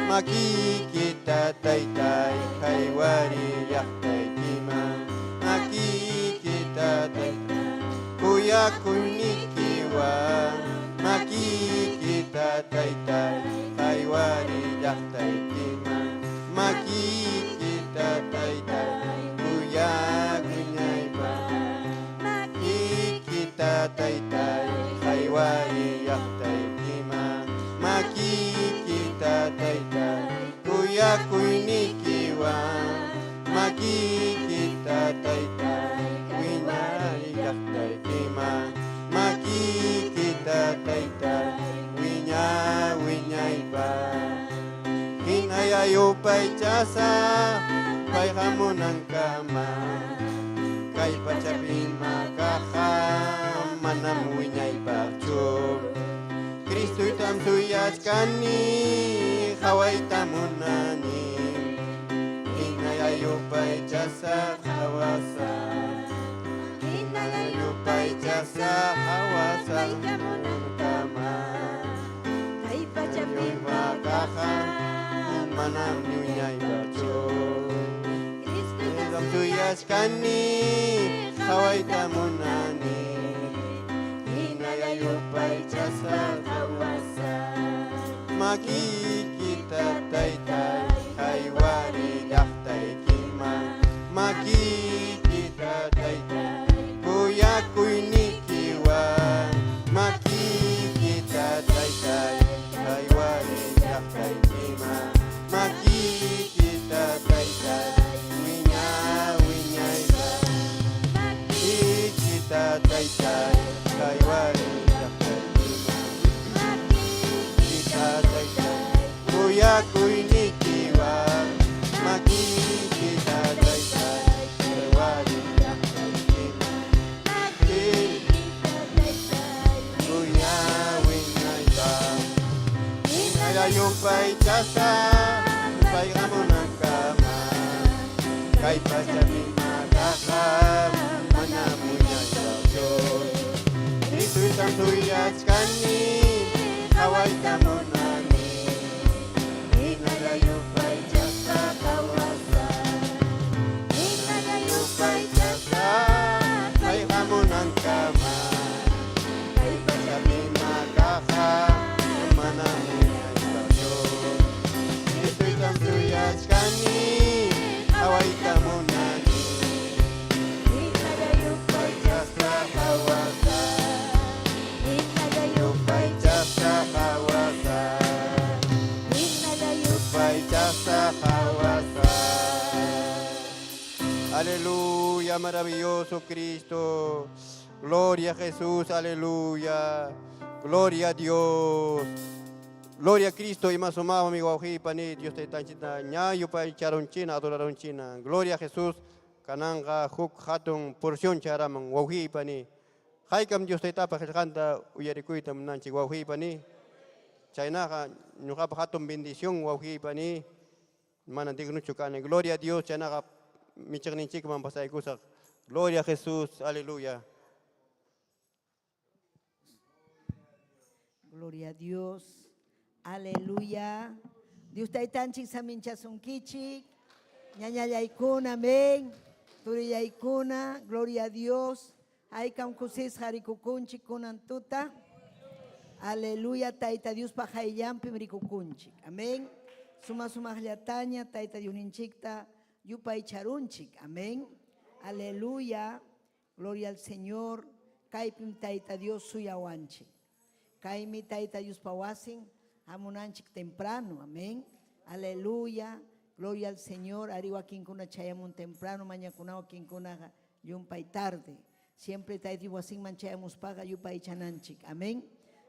makikita taytay haywari llaqtaykiman makikita taytay kuyakuynikiwan makikita taytay haywari llaqtaykiman makikita taytay kuyakuynikiwan taytay haywari llaqtaykiman makikita taytay kuyakuynikiwan makikita taytay wiñay llaqtaykiman makikita taytay wiñaypa hinallayupay chasa payqamunan kama kay pachapi makaqa manam wiñaypachu Cristoytam suyashkani hawayta munani hinallayupay chasa hawasa hinallayupay chasa hawasa kama kay pachapi makaqa manam wiñaypachu Cristoytam suyashkani hawayta munani hinallayupay chasa hawasa makikita taytay haywari llaqtaykiman makikita taytay kuyakuynikiwan makikita taytay haywari llaqtaykiman makikita taytay wiñaypa makikita taytay haywari llaqtaykiman makikita taytay kuyakuynikiwan makikita taytay haywari llaqtaykiman kuyawiñaypa hinallayupay chasa payqamunan kama kay pachapi makaqa manam wiñaypachu Cristoytam suyashkani hawayta munani hinallayupay chasa hawasa hinallayupay chasa payqamunan kama kay pachapi makaqa manam wiñaypachu Cristoytam suyashkani hawayta munani hinallayupay chasa hawasa hinallayupay chasa hawasa hinallayupay chasa hawasa Aleluya, maravilloso Cristo. Gloria a Jesús, aleluya. Gloria a Dios. Gloria a Cristo y más o más, amigo Pani, Dios te está chita, ñayo pa charon china, adoraron china. Gloria a Jesús, cananga, huk, hatun, porción charaman, Pani. Haikam Dios te está pa canta, uyarikuitam nanchi, Pani. Chainaja, ñuhap hatun bendición, Pani. Manan dignuchukane. Gloria a Dios, chainaja, michagninchik man pasay kusak. Gloria a Jesús, aleluya. Gloria a Dios. Aleluya. Dios taitanchik saminchasun kichik. Ñañayaykuna, amén. Turiyaykuna, gloria a Dios. Haykam kusis harikukunchik kunan tuta. Aleluya, Taita Dios pajayllampi rikukunchik. Amén. Suma llataña, Taita Dios ninchikta, yupay charunchik. Amén. Aleluya. Gloria al Señor. Kaipim Taita Dios suyawanchik. Kaimi Taita Dios pawasin, amunanchik temprano. Amén. Aleluya. Gloria al Señor. Ariwa kinkuna chayamun temprano, mañakunao kinkuna yumpay tarde. Siempre Taita Dios wasin manchayamus paga yupay chananchik. Amén.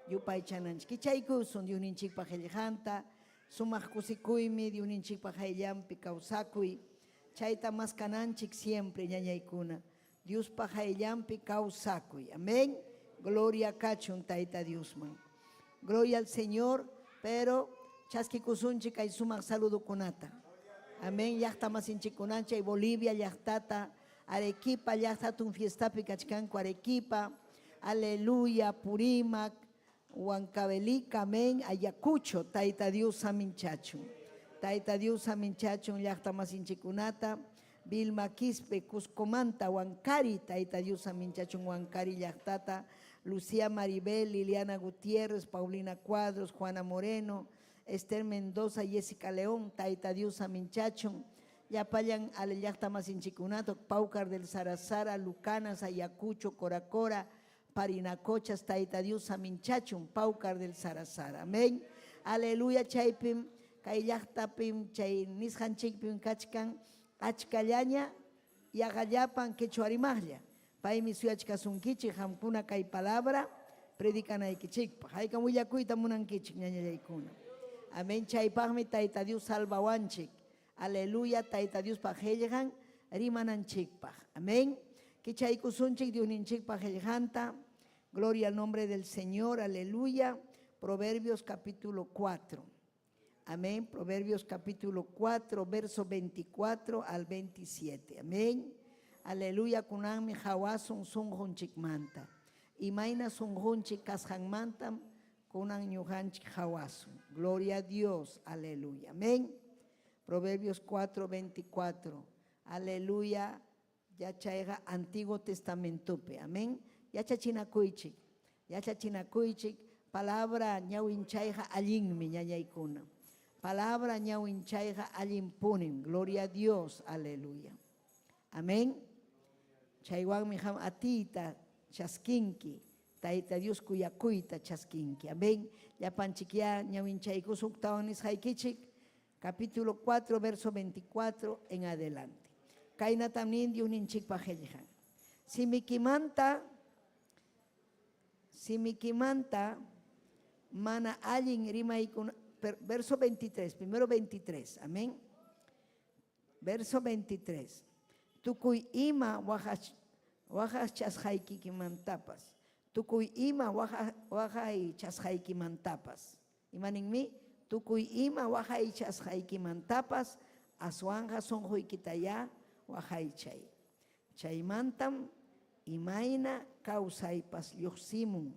Yupay chananchik. Kichaykusun Dios ninchik pajaljanta. Sumak kusikuymi Dios ninchik pajayllampi kawsakuy. Chayta mas kananchik siempre ñañaykuna. Dios pajayllampi kawsakuy. Amén. Gloria kachun Taita Dios man. Gloria al Señor, pero chaskikusunchik ay sumak saludukunata. Amén. Llaqta masinchikunanchay Bolivia llaqtata, Arequipa llaqtatun fiestapi kachkanku Arequipa. Aleluya, Purimac, Huancavelica, amén, Ayacucho, Taita Dios aminchachun. Taita Dios aminchachun, llaqta masinchikunata, Vilma Quispe, Cuscomanta, Huancari, Taita Dios aminchachun, Huancari llaqtata, Lucía Maribel, Liliana Gutiérrez, Paulina Cuadros, Juana Moreno, Esther Mendoza, Jessica León, Taita Dios aminchachun, Yapayan al llaqta masinchikunato, Paucar del Sarazara, Lucanas, Ayacucho, Coracora, Parinacochas, Taita Dios aminchachun, Paucar del Sarazara. Amén. Aleluya, chaypim, kayllaqtapim, chay nishanchikpim kachkan, achkallaña, yagallapan quechuarimaglia. Paimi suyachkasunkichik, hamkuna kay palabra, predicanaykichikpa. Haykam willakuyta munankichik ñañallaykuna. Amén, chaypaqmi Taita Dios salvawanchik. Aleluya, Taita Dios pajellan, rimananchikpaq. Amén. Kichaykusunchik Dios ninchikpa janta. Gloria al nombre del Señor, aleluya. Proverbios capítulo 4. Amén. Proverbios capítulo 4, verso 24 al 27. Amén. Aleluya. Kunan mi hawasun sunjunchik manta. Imaina sunjunchik kashan mantam kunan ñujanchik hawasun. Gloria a Dios. Aleluya. Amén. Proverbios 4, 24. Aleluya. Ya chaiga Antiguo Testamentope, amén. Ya chachinakuichik, palabra ñawinchaiga allinmi ñañaykuna. Palabra ñawinchaiga allinpunim, gloria a Dios, aleluya. Amén. Chaywanmi ham atita chaskinki, Taita Dios kuyakuyta chaskinki, amén. Ya panchikia ñawinchaykusuk tawanis haikichik, capítulo 4, verso 24 en adelante. Kaina tamnin Dios ninchik pajeljan. Simikimanta mana allin rimaykuna, verso 23, primero 23, amén. Verso 23. Tukuy ima wajas chashaykikimantapas. Tukuy ima wajay chashaykimantapas. Imaninmi, tukuy ima wajay chashaykimantapas, aswanja sonjuykitaya wajaychay. Chaymantam imayna kawsaypas lluqsimun.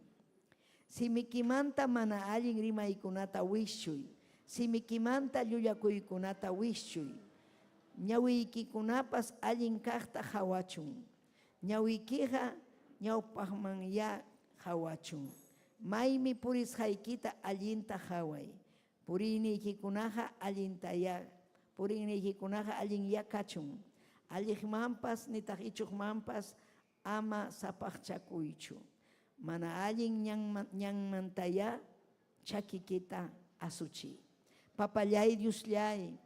Simikimanta mana allin rimaykunata wishuy. Simikimanta llulakuykunata wishuy. Ñawiykunapas allin kaqta hawachun. Ñawiykiqa ñawpaqman ya hawachun. Maymi purisqaykita allinta haway. Puriyniykunaqa allinta ya. Puriyniykunaqa allin ya kachun. Alliqmanpas nitaq ichuqmanpas ama sapaqchakuychu. Mana allin ñanmantaya chakikita asuchi. Papallay Diosllay,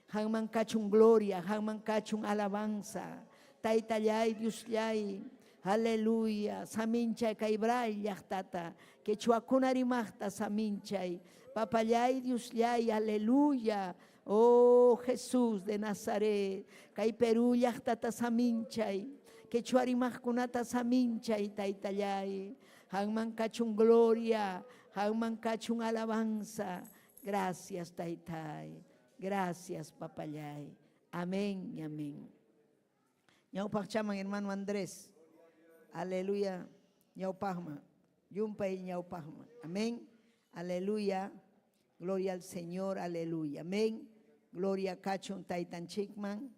hanman kachun gloria, hanman kachun alabanza. Taytallay Diosllay, aleluya. Saminchay kaybray llaqtata, quechuakuna rimaqta saminchay. Papallay Diosllay, aleluya. Oh Jesús de Nazaret, kay Perú llaqtata saminchay, quechua rimaqkunata saminchay taytallay. Hanman kachun gloria, hanman kachun alabanza. Gracias taytay, gracias papallay. Amén y amén. Ñawpaqchaman hermano Andrés, aleluya. Ñawpaqman, yumpay ñawpaqman. Amén, aleluya. Gloria al Señor, aleluya. Amén. Gloria kachun taytanchikman,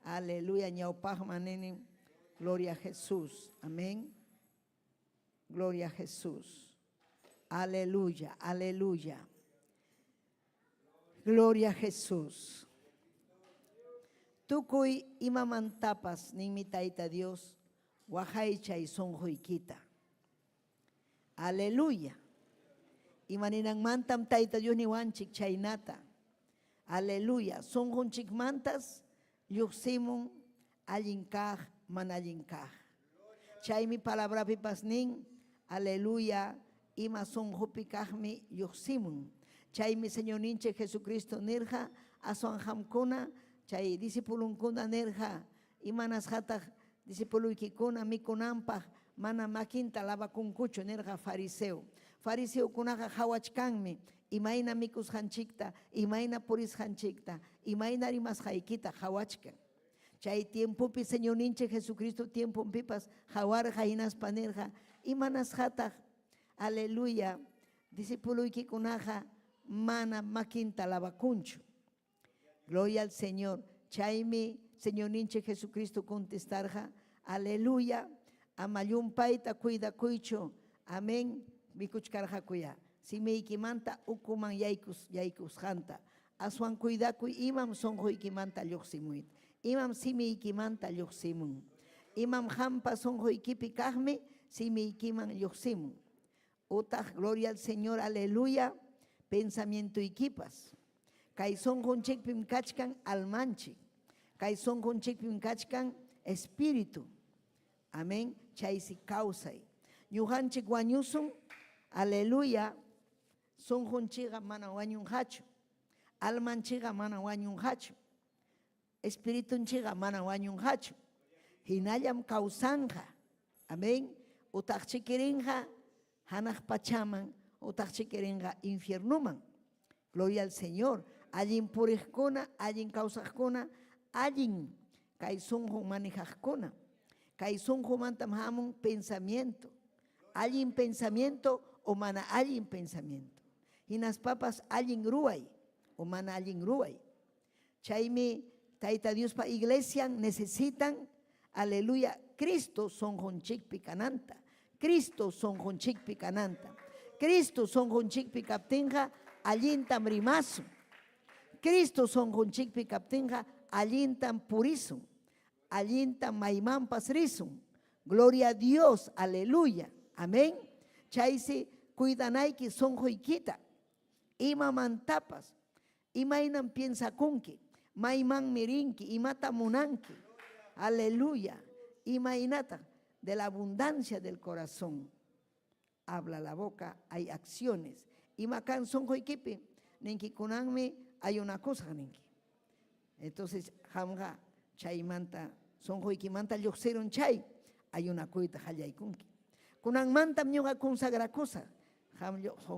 aleluya. Ñawpaqman nenen, gloria a Jesús. Amén. Gloria a Jesús. Aleluya, aleluya. Gloria a Jesús. Tukuy imamantapas nin mi Tayta Dios, wahaychay sonjoykita. Aleluya. Imaninang mantam Tayta Dios niwanchik chaynata. Aleluya. Sonjonchik mantas, yuximon allinkaj manallinkaj. Chaymi palabra pipas nin, aleluya, ima sonjopikajmi yuximon. Chaymi Señor ninche Jesucristo nirja, asoanjamkuna, chay disipulunkuna nirja, imanas hataj disipuluykikuna mikunampaj, mana makinta lavakunkuchu nirja fariseo. Fariseo kunaja hawachkanmi, imayna mikusjanchikta, imayna purisjanchikta, imayna rimasjaykita hawachkan. Chay tiempopi Señor ninche Jesucristo tiempo pipas jawarja inaspa nirja, imanas hataj, aleluya, disipuluykikunaja, mana makinta lavakunchu. Gloria al Señor. Chaymi, Señor ninche Jesucristo contestarja, aleluya, amayun paita cuida cuicho, amén, mikuchkarja kuya. Si me ikimanta ukuman yaikus janta, asuan cuida kuy imam sonjo ikimanta lluximuit, imam si me ikimanta lluximun, imam jampa sonjo ikipi kahme, si me ikiman lluximun. Utaj, gloria al Señor, aleluya, pensamiento ikipas. Kay sonjon chikpim kachkan almanchi, kay sonjon chikpim kachkan espíritu. Amén. Chay si causay. Ñujanchik wañusun, aleluya, sonjon chiga mana wañun hachu, alman chiga mana wañun hachu, espíritu chiga mana wañun hachu. Hinayam causanja. Amén. Utak chikirinja, hanaj pachaman, utak chikirinja infiernuman. Gloria al Señor. Allin purijkuna, allin causajkuna, allin kay sonjo manejajkuna. Kay sonjo mantam hamun pensamiento. Allin pensamiento o mana allin pensamiento. Hinas papas allin ruay o mana allin ruay. Chaymi Tayta Dios pa iglesia necesitan, aleluya, Cristo sonjonchik picananta. Cristo sonjonchik picananta. Cristo sonjonchik picaptinja allintam rimasu. Cristo sonjonchik picaptinja allintam purisum. Allintam maimampas risum. Gloria a Dios, aleluya. Amén. Chaysi cuidanaiki sonjoikita. Ima mantapas. Imainam piensa kunki. Maiman mirinki. Imata munanki. Aleluya. Imainata. De la abundancia del corazón habla la boca, hay acciones. Imakan sonjoikipi. Ninki kunanmi hay una cosa ninki. Entonces, hamga chaymanta sonjoikimanta lluxeron chay. Hay una cuita halaykunki. Kunan manta mñuga consagra cosa. Ham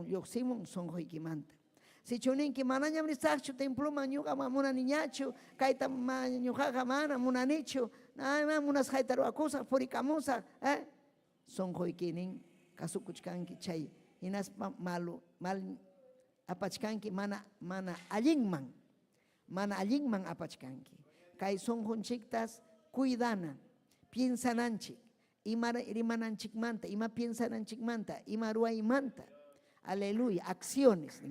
lluximon sonjoikimanta. Si chuninki manañam risachu templo mañuga mamuna niñachu, kaita mañuga mana munanichu, nada munas haitaru cosa puricamosa, sonjoikinin kasukuchkanki chay. Inas mal apachkanki mana allinman apachkanki. Kay sonjonchiktas cuidana, piensananchik, ima rimananchik manta, ima piensananchik manta, ima ruay manta. Aleluya, acciones,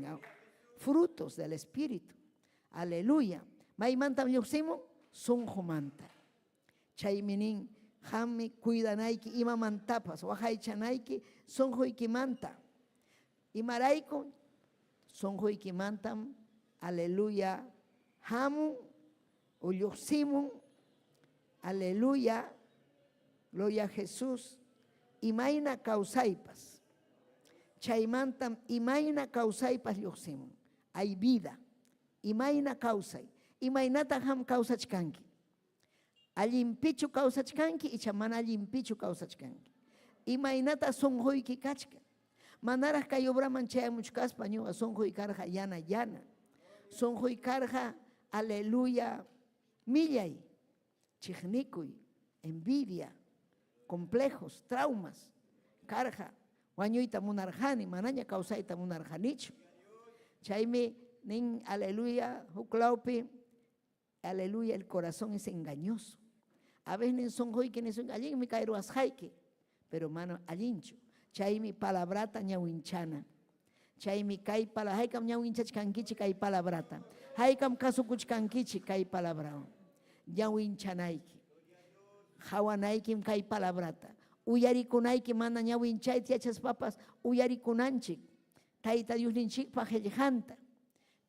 frutos del Espíritu. Aleluya. May manta yuximo, sonjo manta. Chayminin, jami cuidanaiki, ima mantapas, wahaychanaiki, sonjo ikimanta. Imaraiko, sonjo ikimantam, aleluya, hamu, uyuximun, aleluya, gloria a Jesús, imaina causaipas. Chaymantam, imaina causaipas yuximun. Hay vida. Imaina causai. Imainata ham causachkanki. Allimpichu causachkanki y chamana allimpichu causachkanki. Imainata sonjoiki kachka. Manaras kayobraman chaya muchkaspa ñuga sonjoikarja yana. Sonjoikarja, aleluya, millay, chignikuy, envidia, complejos, traumas, karja, wañuita munarjani, manaña causaita munarjanichu. Chayme, nin, aleluya, huklaupi, aleluya, el corazón es engañoso. A veces nin sonjoy que ni son allí mi cairo asjaike, pero mano allincho. chaymi palabrata ñawinchana. Chaymi kay pala, haykam ñawinchachkankichik kay palabrata. Haykam kasukuchkankichik kay palabrawan. Ñawinchanayki. Hawanaykim kay palabrata. Uyarikunayki mana ñawinchayta yachaspapas uyarikunanchik. Tayta Diosninchikpa qillqanta.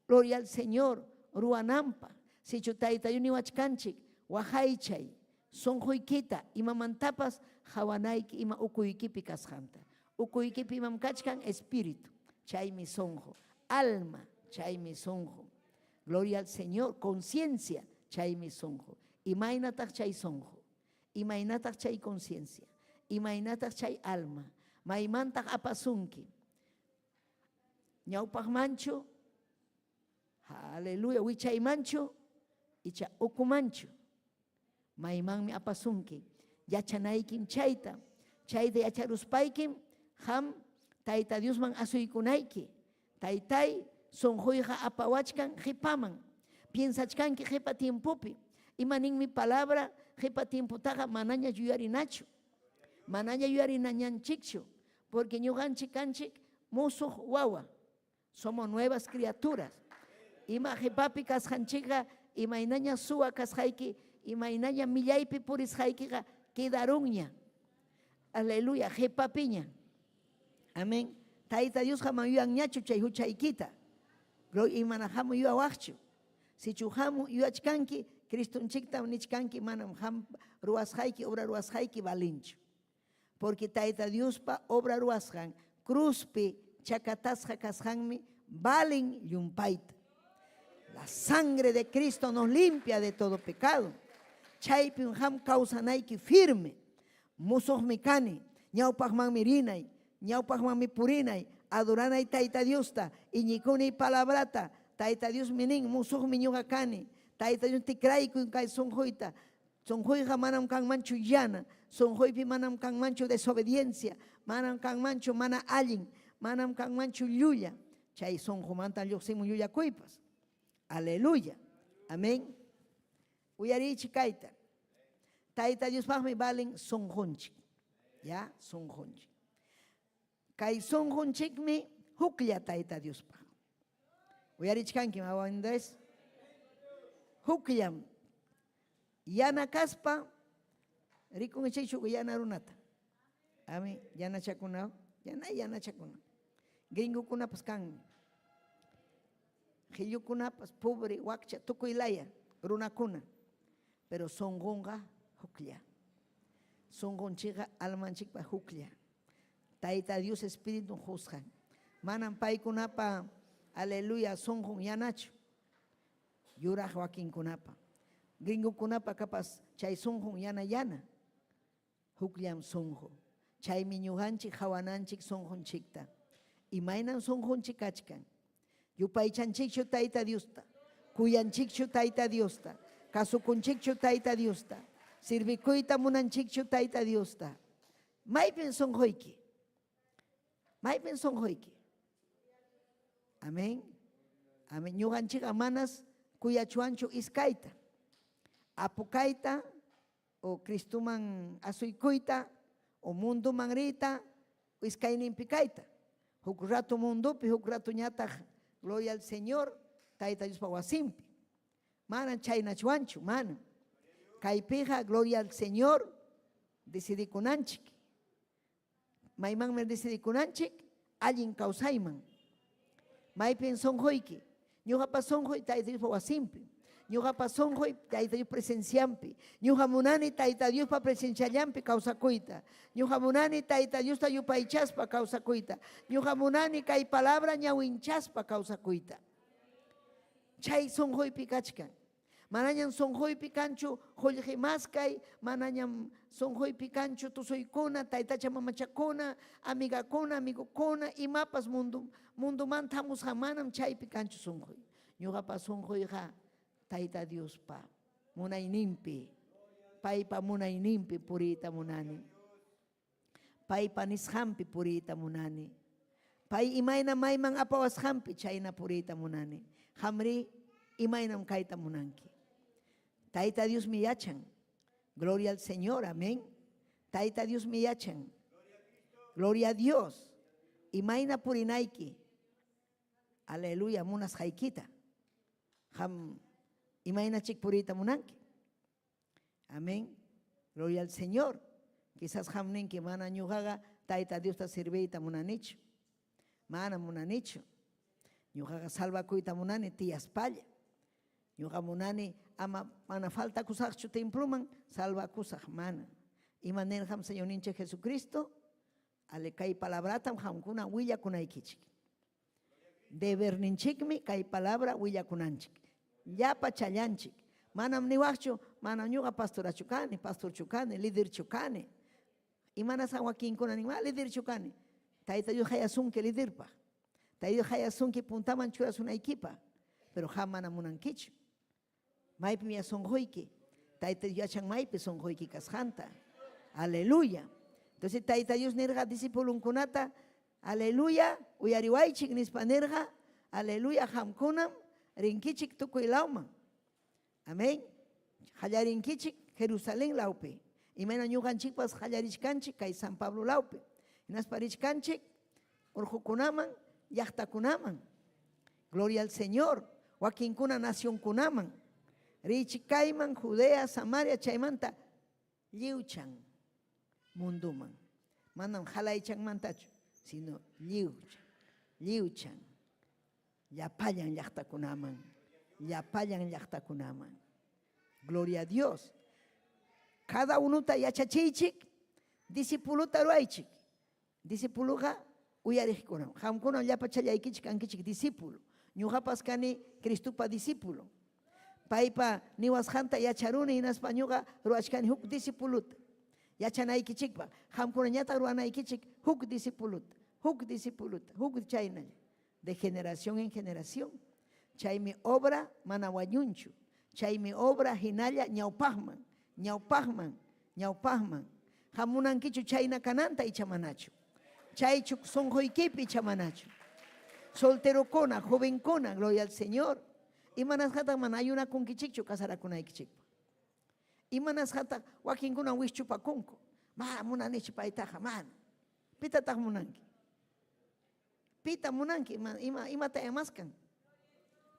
Gloria al Señor, ruanampa. Sichu Tayta Dios niwachkanchik, wahaychay, sonjuykita, imamantapas hawanayki ima ukuykipi kasqanta. Ukuykipi imam kachkan espíritu, chaymi sonjo. Alma, chaymi sonjo. Gloria al Señor, conciencia, chaymi sonjo. Imaynataq chay sonjo. Imaynataq chay conciencia. Imaynataq chay alma. Maymantaq apasunki. Ñawpaq manchu, aleluya, wichay manchu, icha uku manchu. Maymanmi apasunki, yachanaykim chayta, chayta yacharuspaykim, ham Tayta Diosman asuykunayki. Taytay, sonjuyja apawachkan jipaman, piensachkanki jipa tiempopi, imaninmi palabra, jipa tiemputaqa manaña yuyarinachu, manaña yuyarinañanchikchu, porque ñuqanchik kanchik musuq wawa. Somos nuevas criaturas. Ima jepapi kasjanchiga, imainaña suwa kasjaiki, imainaña millaypi purisjaikiga, quedaruña. Aleluya, jepapiña. Amén. Tayta Dios jama yuan ñachu chay huchaykita. Imana jamu yua wachchu. Si chujamu yuachkanki, Cristunchikta nichkanki manam ham ruasjaiki, obra ruasjaiki valinchu. Porque Tayta Dios pa obra ruasjan, cruzpi, chakatasja kasjanmi, valen yumpaita. La sangre de Cristo nos limpia de todo pecado. Chaypi ham causanaiki firme. Musos mikani, ñawpajman mirinay, ñawpajman mi purinay, adoranay Tayta Diosta, iñikuni palabrata, Tayta Dios minin, musos miñugakani, Tayta Dios tikrayku kay sonjoita, sonjoija manam kan manchu llana, sonjoipi manam kan manchu desobediencia, manam kan manchu mana allin, manam kan manchu llulla, chay sonjomanta lluximu llulla kuipas. Aleluya. Amén. Uyarichi kaita. Tayta Dios pahmi valen sonjonchik. Ya, sonjonchik. Kay sonjonchikmi huklla Tayta Dios pah. Uyarichi kanki ma Andrés. Hukillam. Yana kaspa rikun chichu yana runata. Ami yana chakuna, yana chakuna. Gringo kuna pas kan. Hiyukuna pas pobre wakcha tukuilaya runakuna. Pero songonga huklia. Songonchiga almanchikpa huklia. Tayta Dios Espíritu juzgan. Manan paikunapa aleluya songon yanacho. Yura Joaquín kunapa. Gringo kunapa kapas chay songon yana. Hukliam songo. Chay miñuhanchik hawananchik songonchikta. Imainan songonchikachkan. Yupaychanchikchu Tayta Diosta. Kuyanchikchu Tayta Diosta. Kasukunchikchu Tayta Diosta. Sirvikuyta munanchikchu Tayta Diosta. Maypin sonjoyki. Maypin sonjoyki. Amén. Amén. Ñuqanchik amanas kuyachuanchu iskaita. Apukaita o Cristuman asuykuyta o mundo manrita iskayninpikaita. Huk rato mundupi, huk rato ñataq gloria al Señor, Tayta Dios pawasimpi. Manan chaynachuanchu, manan. Kaypija, gloria al Señor, decidikunanchik. Maymanmer decidikunanchik, allin kausayman. Maypin sonjoyki. Ñuqapa sonjoy Tayta Dios pawasimpi. Ñuqapa sonjoy Tayta Dios presenciampi. Ñuqamunani Tayta Dios pa presenciallampi kausakuyta. Ñuqamunani Tayta Dios ta yupaychaspa kausakuyta. Ñuqamunani kay palabra ñawinchaspa kausakuyta. Chay sonjoypi kachkan. Manañan sonjoypi kanchu holljimaskay, manañan sonjoypi kanchu tusuykuna, taytacha mamachakuna, amigakuna, amigukuna, imapas mundumanta hamusqa manam chaypi kanchu sonjoy. Ñuqapa sonjoyqa Tayta Dios pa munayninpi, paypa munayninpi purita munani. Paypa nisqanpi purita munani. Pay imayna mayman apawasqanpi chayna purita munani. Hamri imaynam kayta munanki. Tayta Dios me yachan. Gloria al Señor, amén. Tayta Dios me yachan. Gloria a Dios. Imaina purinaiki. Aleluya, munas haikita. Ham imaina chik purita munanki. Amén. Gloria al Señor. Quizás hamnen que mana ñugaga taita Dios ta sirveita munanicho. Mana munanicho. Ñugaga salva kuita munani tía España. Ñuga munani ama mana falta kusach chute impluman salva kusach mana. Y manen ham Señor ninche Jesucristo. Ale kai palabratam ham kuna huilla kunaikichik. Deber ninchikmi kai palabra huilla kunanchik. Ya pachallanchik. Manam niwacho, mana ñuga pastora chukani, pastor chukani, líder chukani. Y mana San Joaquín kunani, líder chukani. Taita yo hayasun que líder pa. Taita yo hayasun que puntaman churas una equipa. Pero jamana munankichu. Maipi mia son hoiki. Taita yo achan maipi son hoiki kasjanta. Aleluya. Entonces taita Dios nerga discípulo kunata. Aleluya. Uyariwaichik nispanerga. Aleluya hamkunam. Rinkichik tukuy lauman. Amén. Hallarinkichik Jerusalén laupe. Y mena ñuganchik pas hallarichkanchik kay San Pablo laupe. Inas parichkanchik urjukunaman yachtakunaman. Gloria al Señor. Wakinkuna nación kunaman. Richikaiman, Judea, Samaria, chaymanta liuchan munduman. Manam halaichan mantachu, sino liuchan. Yapayan yachtakunaman. Yapayan yachtakunaman. Gloria a Dios. Cada uno ta yachachichik, discipuluta ruaichik. Discipuluga uyarihkunam. Hamkunam yapachayaikichik ankichik discípulo. Ñuqapas kani Cristupa discípulo. Paipa niwasjanta yacharuni inaspañuga ruachkani huk discipuluta. Yachanaykichikpa. Hamkuna ñata ruanaykichik huk discipuluta. Huk discipuluta. Huk chaynalla. De generación en generación. Chaymi obra manawayunchu. Chaymi obra hinalla ñaupajman. Ñaupajman. Ñaupajman. Hamunankichu chayna kananta ichamanachu. Chaychuk sonjoykipi ichamanachu. Solterokona, jovencona, gloria al Señor. Imanas hata manayuna kunkichichu kasarakunaykichikpa. Imanas hata wakinkuna wishchupakunku. Ma munanichi paitaja man. Pita tak munanki. Pita munanki ima tayamaskan.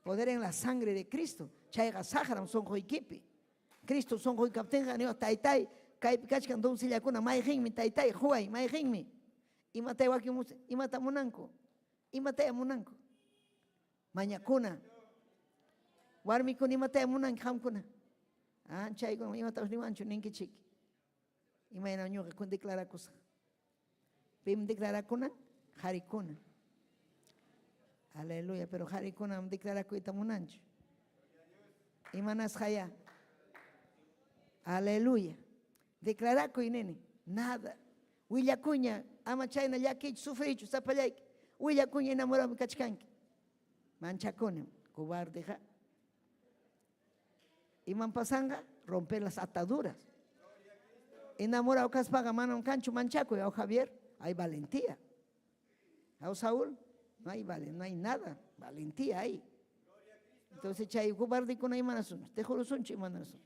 Poder en la sangre de Cristo. Chayga saharam sonjoykipi. Cristo sonjoykaptenga neo taitai kaypikachkan doncellakuna mayrinmi taitai huay mayrinmi. Imatay wakimus imata munanku. Imatay munanku. Mañakuna. Warmikuna imatay munanki hamkuna. Chaykuna imata usniwanchu ninkichik. Imayna ñuqa kun declarakusa. Pim declarakuna harikuna. Aleluya, pero harikuna am declarakuita munanchu. Imanas haya. Aleluya. Declaraku nene, nada. Willakuña, ama chayna llakich sufrichu, sapallayk. Willakuña enamorado kachkanki. Manchakunem, cobardeja. Iman pasanga, romper las ataduras. Enamorado kaspaga manon cancho manchaco, y Javier, hay valentía. A Saúl, no hay nada, valentía ahí. Entonces chay cobarde con ahí manasun, te juro son chay manasun.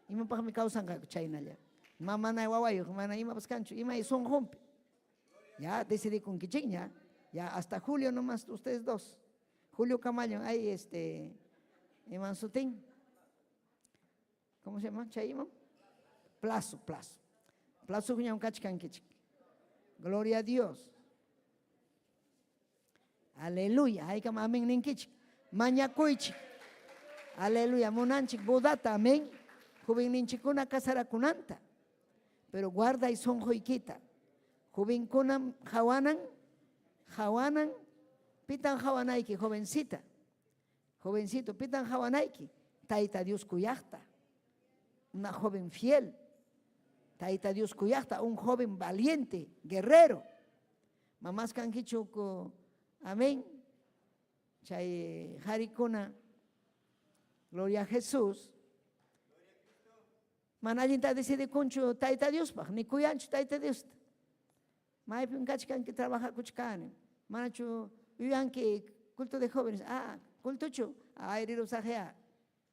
Iman pa mi causan chayna ya. Mamá na guaguayo, mana ima pascancho, ima y son rompe. Ya decidí con Kichiña, ya hasta julio nomás ustedes dos. Julio Camayo, ahí Iman Sutín. ¿Cómo se llama? Chayima. Plazo. Plazo kuña un kachkan kichik. Gloria a Dios. Aleluya. Hay que amén ninkichik. Mañakuichik. Aleluya. Munanchik bodata, amén. Joven ninchikuna kasarakunanta. Pero guarda y son joiquita. Joven kunam jawanan, pitan jawanaiki, jovencita. Jovencito, pitan jawanaiki. Taita Dios cuyachta. Una joven fiel. Taita Dios cuyachta, un joven valiente, guerrero. Mamás kankichuko, amén. Chay harikuna, gloria a Jesús. Manallinta decide concho taita Dios pa, ni cuyancho taita Dios. Maipin kachkan que trabaja kuchkane. Manachu yuyanki culto de jóvenes. Cultucho, airiru sajea.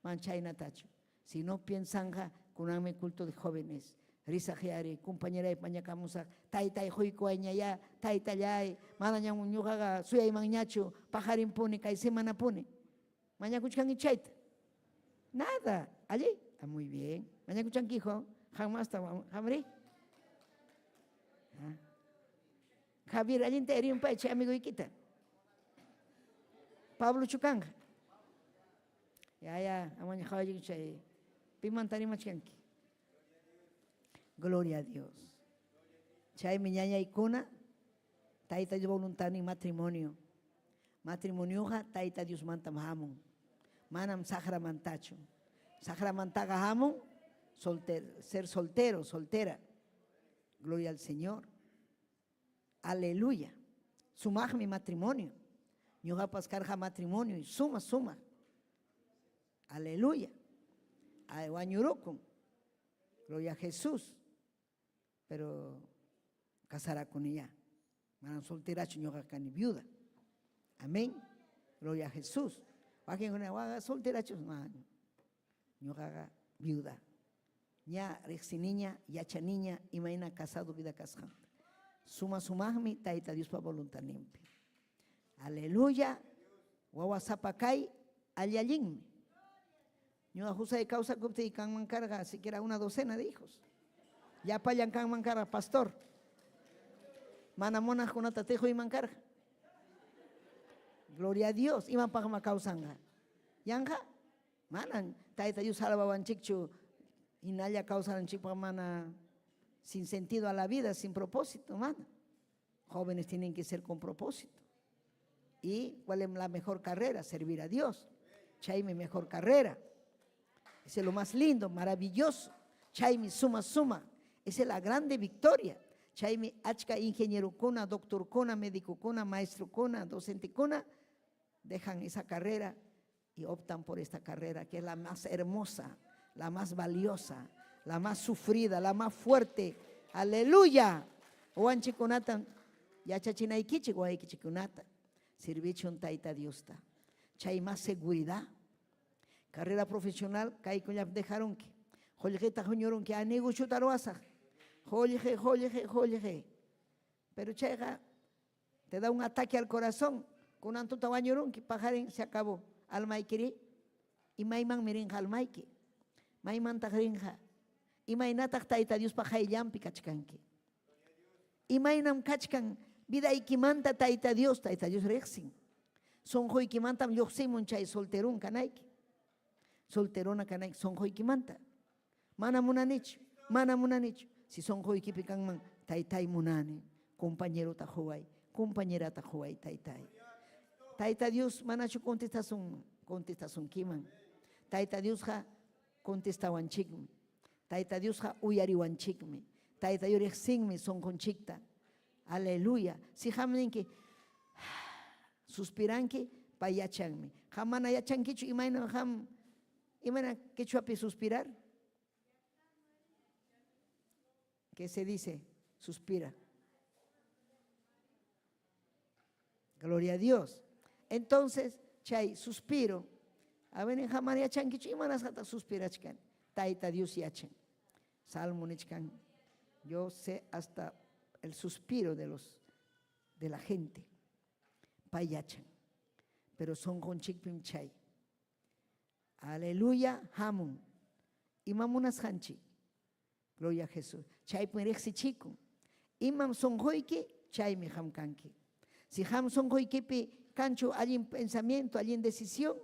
Manchaina tacho. Si no piensan kuname culto de jóvenes. risajeari, compañera de pañacamusa, taitay juicoaña ya, taitayay, manañan ñujaga, suyay mañacho, pajarin pone, kay semana pone. Mañana kuchkan y chaita. Nada, allí, está muy bien. Mañana kuchan quijo, jamás está, jamri. Javier, allí te haría un pache, amigo y quita. Pablo Chucanga. Ya, amaña javi chay. Pimantari machanki. Gloria a Dios. Chay miñaña y cuna, taita de voluntad ni matrimonio. Matrimonio ja, taita Dios manta mahamon. Manam sacramantacho. Sacramantaga hamon, ser soltero, soltera. Gloria al Señor. Aleluya. Sumaj mi matrimonio. Ñuja pascarja matrimonio y suma. Aleluya. Aguanyurukum. Gloria a Jesús. Pero casará con ella. Manam solteracho ñuja cani viuda. Amén. Gloria a Jesús. Alguien con agua solteracho, ñuja viuda. Ya rexi niña, yacha niña, y maina casado vida casada. Sumahmi, taita Dios para voluntad limpia. Aleluya. Wawa zapacay, alyalin. Ñuja jusa de causa que y can mancarga, siquiera una docena de hijos. Ya payan can mancarga, pastor. Manamona con atatejo y mancarga. Gloria a Dios. Iman pagama causanga. Yanja, manan, taita Dios salvaban chichu. Y naya causan chipa mana sin sentido a la vida, sin propósito, mana. Jóvenes tienen que ser con propósito. ¿Y cuál es la mejor carrera? Servir a Dios. Chaimi, mejor carrera. Ese es lo más lindo, maravilloso. Chaimi, suma. Esa es la grande victoria. Chaimi, achka ingeniero kuna, doctor kuna, médico kuna, maestro kuna, docente kuna, dejan esa carrera y optan por esta carrera que es la más hermosa, la más valiosa, la más sufrida, la más fuerte. Aleluya. Oanchi kunata, ya chachina ikichi, guaykichi kunata. Servicio un taita Diosta. Chay más seguridad. Carrera profesional, kai kunya dejaron que. Joljeta joñoron que anigo chutaroasa. Jolje. Pero chayga te da un ataque al corazón. Con anto tabañoron que pajarin se acabó. Almaikiri. Y maiman miren almaiki. Maiman tajrinja. Y mainatak taita Dios pajayampi kachkanki. Y mainam kachkan. Vida ikimanta taita Dios rexin. Son hoy kimantam yoximon chay solterun kanaiki. Solterona kanaiki son hoy kimanta. Mana munanicho. Si son hoy kipikan man taitai munani. Compañero tahuay. Compañera tahuay taitai. Taita Dios manacho contestación kiman. Taita Dios ha contestaban chikme. Taita Dios ha uyariwan chikme. Taita Dios rexinme son con chikta. Aleluya. Si jamnen que suspiran que payachanme. Jamana yachanquicho imagina que chuapi suspirar. ¿Qué se dice? Suspira. Gloria a Dios. Entonces, chay, suspiro. A ver, en jamana yachanquicho imanas hasta suspirachkan. Taita Dios yachan. Salmo nechkan. Yo sé hasta el suspiro de la gente. Payachan. Pero son con chikpim chay. Aleluya, hamun. Imamunas hanchi. Gloria a Jesús. Chay puerexi chico. Imam son hoiki, chay mi ham kanki. Si ham son hoiki pi cancho allí en pensamiento, allí en decisión.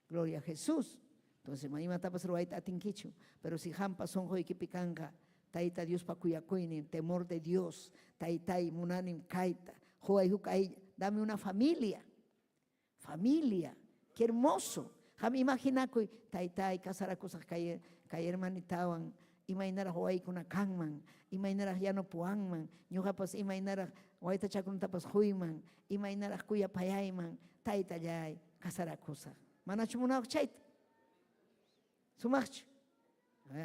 Gloria a Jesús. Entonces, maima tapas ruaita atinkichu. Pero si ham son hoiki pi kanga. Taita Dios pa cuyacoine, temor de Dios, taitai munanim kaita, joayucay, dame una familia, qué hermoso. Jam imagina que taitai casara cosas caer manitawan, imaginara joay con una kangman, imaginara ya no puangman, ñujapas imaginara guaita chakun tapas huiman, imaginara cuya payayman, taita yay, casara cosas. Manachumuna chaita, sumachu.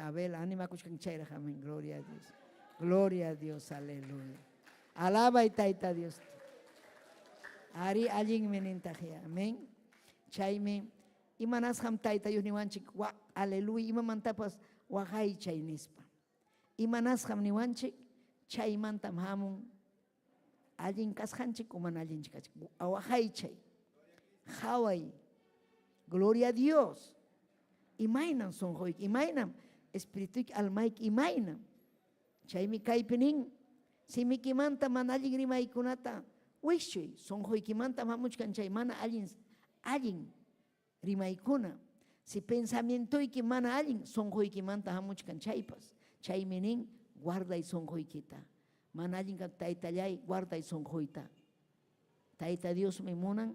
A ver, anima kuchkan chaira jamén, gloria a Dios. Gloria a Dios, aleluya. Alaba y taita Dios. Ari allin menintajia, amén. Chaime, imanas ham taita Dios niwanchik, aleluya, imamantapas wajay chaynispa. Imanasqam niwanchik, chaymantam hamun allin kasqanchik o mana allinchik kachik. Awajaychay, haway, gloria a Dios. Imaynam sonjoyki, imaynam espirituik almayki imaynam. Chaymi kaypinin, simikimanta mana allin rimaykunata wishuy, sonjoykimantam hamuchkan chay mana allin rimaykuna. Si pensamientoyki mana allin, sonjoykimanta hamuchkan chaypas. Chaymi nin, guarday sonjoykita. Mana allin taytallay, guarday sonjoyta. Tayta Dios me munan,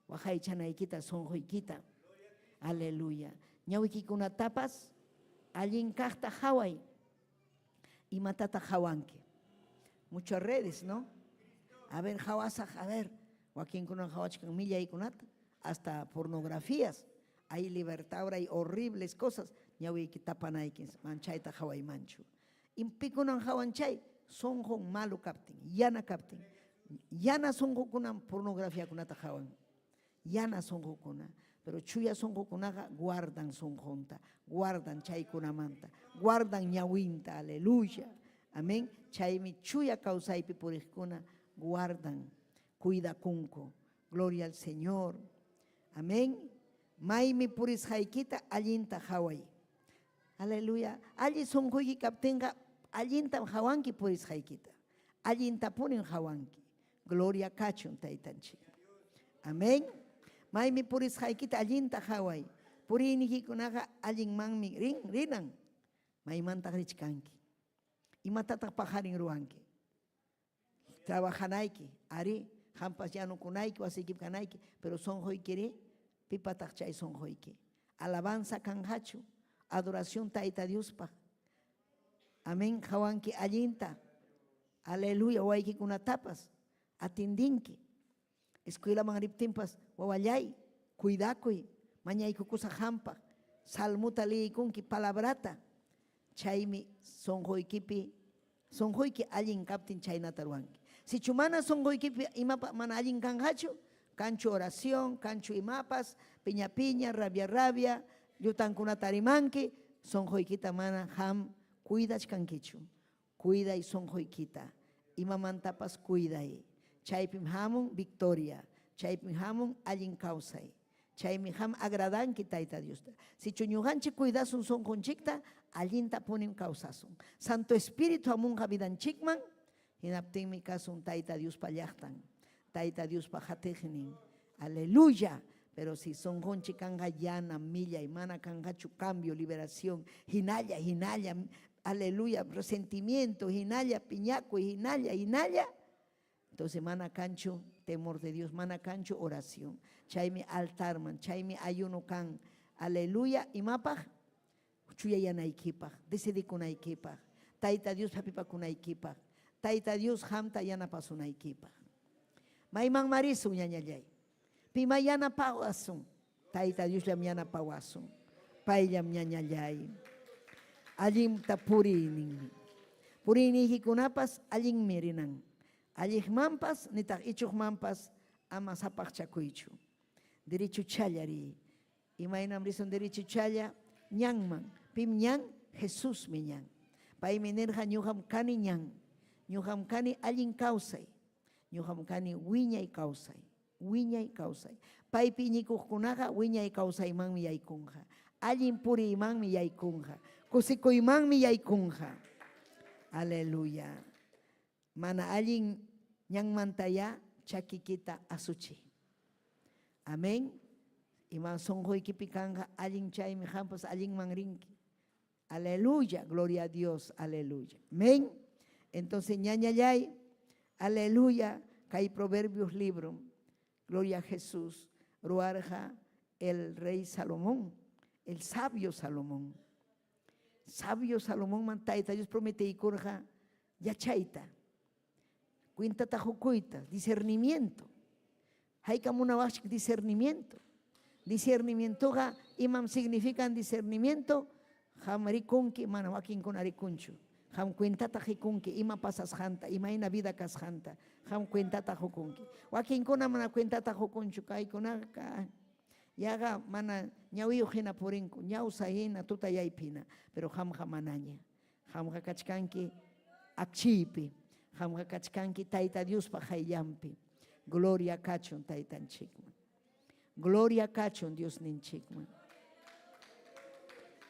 wajaychanaykita sonjoykita. Aleluya. Ñawikikunatapas allin kaqta haway. Imatata hawanki. Muchas redes, ¿no? A ver, hawasaq, a ver. Wakinkunan hawachkan millaykunata, hasta pornografías. Hay libertad, ahora hay horribles cosas. Ñawiki tapanaykin, manchayta haway manchu. Impikunan hawanchay, sonjon malu kaptin, yana kaptin. Yana sonjokunan pornografía kunata hawan. Yana sonjokuna. Pero chuya sonjokunaga guardan sonjonta, guardan chaykunamanta, guardan ñawinta, aleluya. Amén. Chaymi chuya causaypi purikuna guardan, cuida kunko. Gloria al Señor. Amén. Maymi puris haykita allinta haway. Aleluya. Alli sonjoyki kaptenga allinta hawanki puris haykita. Allinta punin hawanki. Gloria kachun taytanchik. Amén. Maymi puris haykita allinta haway. Purinijikunaga allinmanmi rinan. Maymanta richkanki. Imatataq pajarin ruanki. Trabajanayki, ari, hampas yanukunayki, wasikipkanayki, pero sonjoykiri, pipataq chay sonjoyki. Alabanza kanhachu, adoración tayta Diospa. Amén, hawanki allinta. Aleluya, waykikunatapas, atindinki. Escuela mangriptimpas, wawallay, cuidakuy, mañaykukusa hampa, salmuta liikunki, palabrata. Chaymi sonjoykipi, sonjoyki allin kaptin chaynata ruanki. Si chumana sonjoykipi imapa mana allin kanhachu, cancho oración, cancho imapas, piña piña, rabia rabia, yutankunata rimanki, sonjoykita mana ham cuidas kankichu. Cuida y sonjoykita. Imamantapas cuiday. Chaypim hamun victoria. Chaypim hamun allin causay. Chaymi ham agradanki tayta Dios. Si chuñuganchi cuidasun sonjonchikta, allinta ponin causasun. Santo Espíritu hamun habidanchikman, hinaptinmi kasun tayta Dios pallaqtan. Tayta Dios pajatejnin. Aleluya. Pero si sonjonchi kanga llana, milla y mana kangachu cambio, liberación, hinalla, aleluya, resentimiento, hinalla, piñaco, hinalla. Entonces, mana cancho, temor de Dios, mana cancho, oración. Chaymi altarman, chaymi ayuno kan, aleluya, y mapaj, chuya yanaikipaj, decidikunaikipaj, tayta Dios papipakunaikipaj, tayta Dios hamta yanapasunaikipaj. Maiman marisu ñañallay, pima yanapawasun, tayta Dios lam yanapawasun, paylam ñañallay. Allim tapurinin, purinijikunapas allim mirinan. Allijmampas, nitaq ichujmampas, ama sapaqchakuychu. Derecho challari. Imaynam rison derecho challa, ñanman. Pim ñan, Jesús mi ñan. Paymi nirja ñuham kani ñan. Ñuham kani allin kausay. Ñuham kani wiñay kausay. Wiñay kausay. Paypi ñikuqkunaqa wiñay kausaymanmi yaykunqa. Allin puriymanmi yaykunqa. Kusikuymanmi yaykunqa. Aleluya. Mana allin ñanmantaya chakikita asuchi. Amén. Iman sonjoykipi kanga allin chaymi hampas allin manrinki. Aleluya, gloria a Dios, aleluya. Amén. Entonces ñañayay, aleluya, kay proverbios libro, gloria a Jesús, ruarja el rey Salomón, el sabio Salomón. Sabio Salomón mantaita, Dios promete y curja, yachaita. Cuenta tajucuita, discernimiento. Hay como una base discernimiento. Discernimiento ga imam significan discernimiento. Hamarikunki manawakin con arikunchu. Ham cuenta tajikunki ima pasas janta, ima ina vida kas janta. Ham cuenta tajukunki. Wakin con mana cuenta tajukunchu kai kunaka. Yaga mana ñawiyo jena porinku, ñausa hina tuta yaipina, pero ham jamanaña. Hamqa kachkanki akchipi. Hamqa kachkanki Tayta Dios pa hayllampi. Gloria kachun taytanchikman. Gloria kachun Dios ninchikman.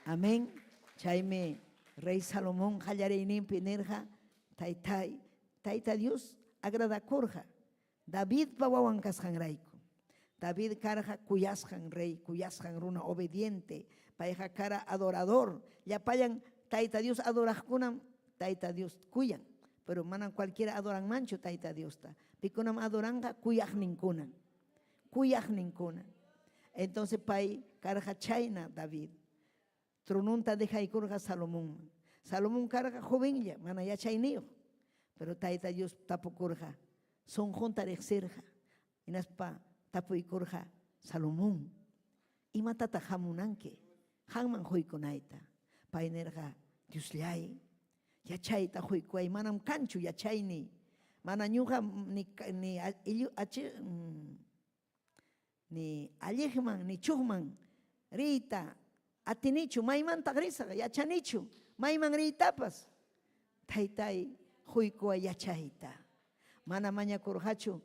Amén. Chayme Rey Salomón hallareinimpi nirja Tayta Dios agradakurja. David pa wawan kasqanrayku. David karja kuyasqan rey, kuyasqan runa obediente, payqa kara adorador. Llapayan Tayta Dios adorajkunam Tayta Dios kuyan, pero manan cualquiera adoran mancho Tayta Dios ta. Pikunam adoranga kuyajninkuna. Kuyajninkuna. Entonces pay karja chayna David. Trununta deja ikurja Salomón. Salomón karja jovenilla, mana ya chaynio. Pero Tayta Dios tapukurja. Son junta rexerja. Inaspa tapuikurja Salomón. Imatata hamunanke. Hangman hoikunaita. Painerja Dios llay. Yachayta hoikuay. Manam kanchu yachayni. Mana ñuja ni alejman ni chujman. Rita. Atinichu. Mayman tagrisaga. Yachanichu. Mayman ritapas. Taytay hoikuay yachayta. Mana maña kurhachu.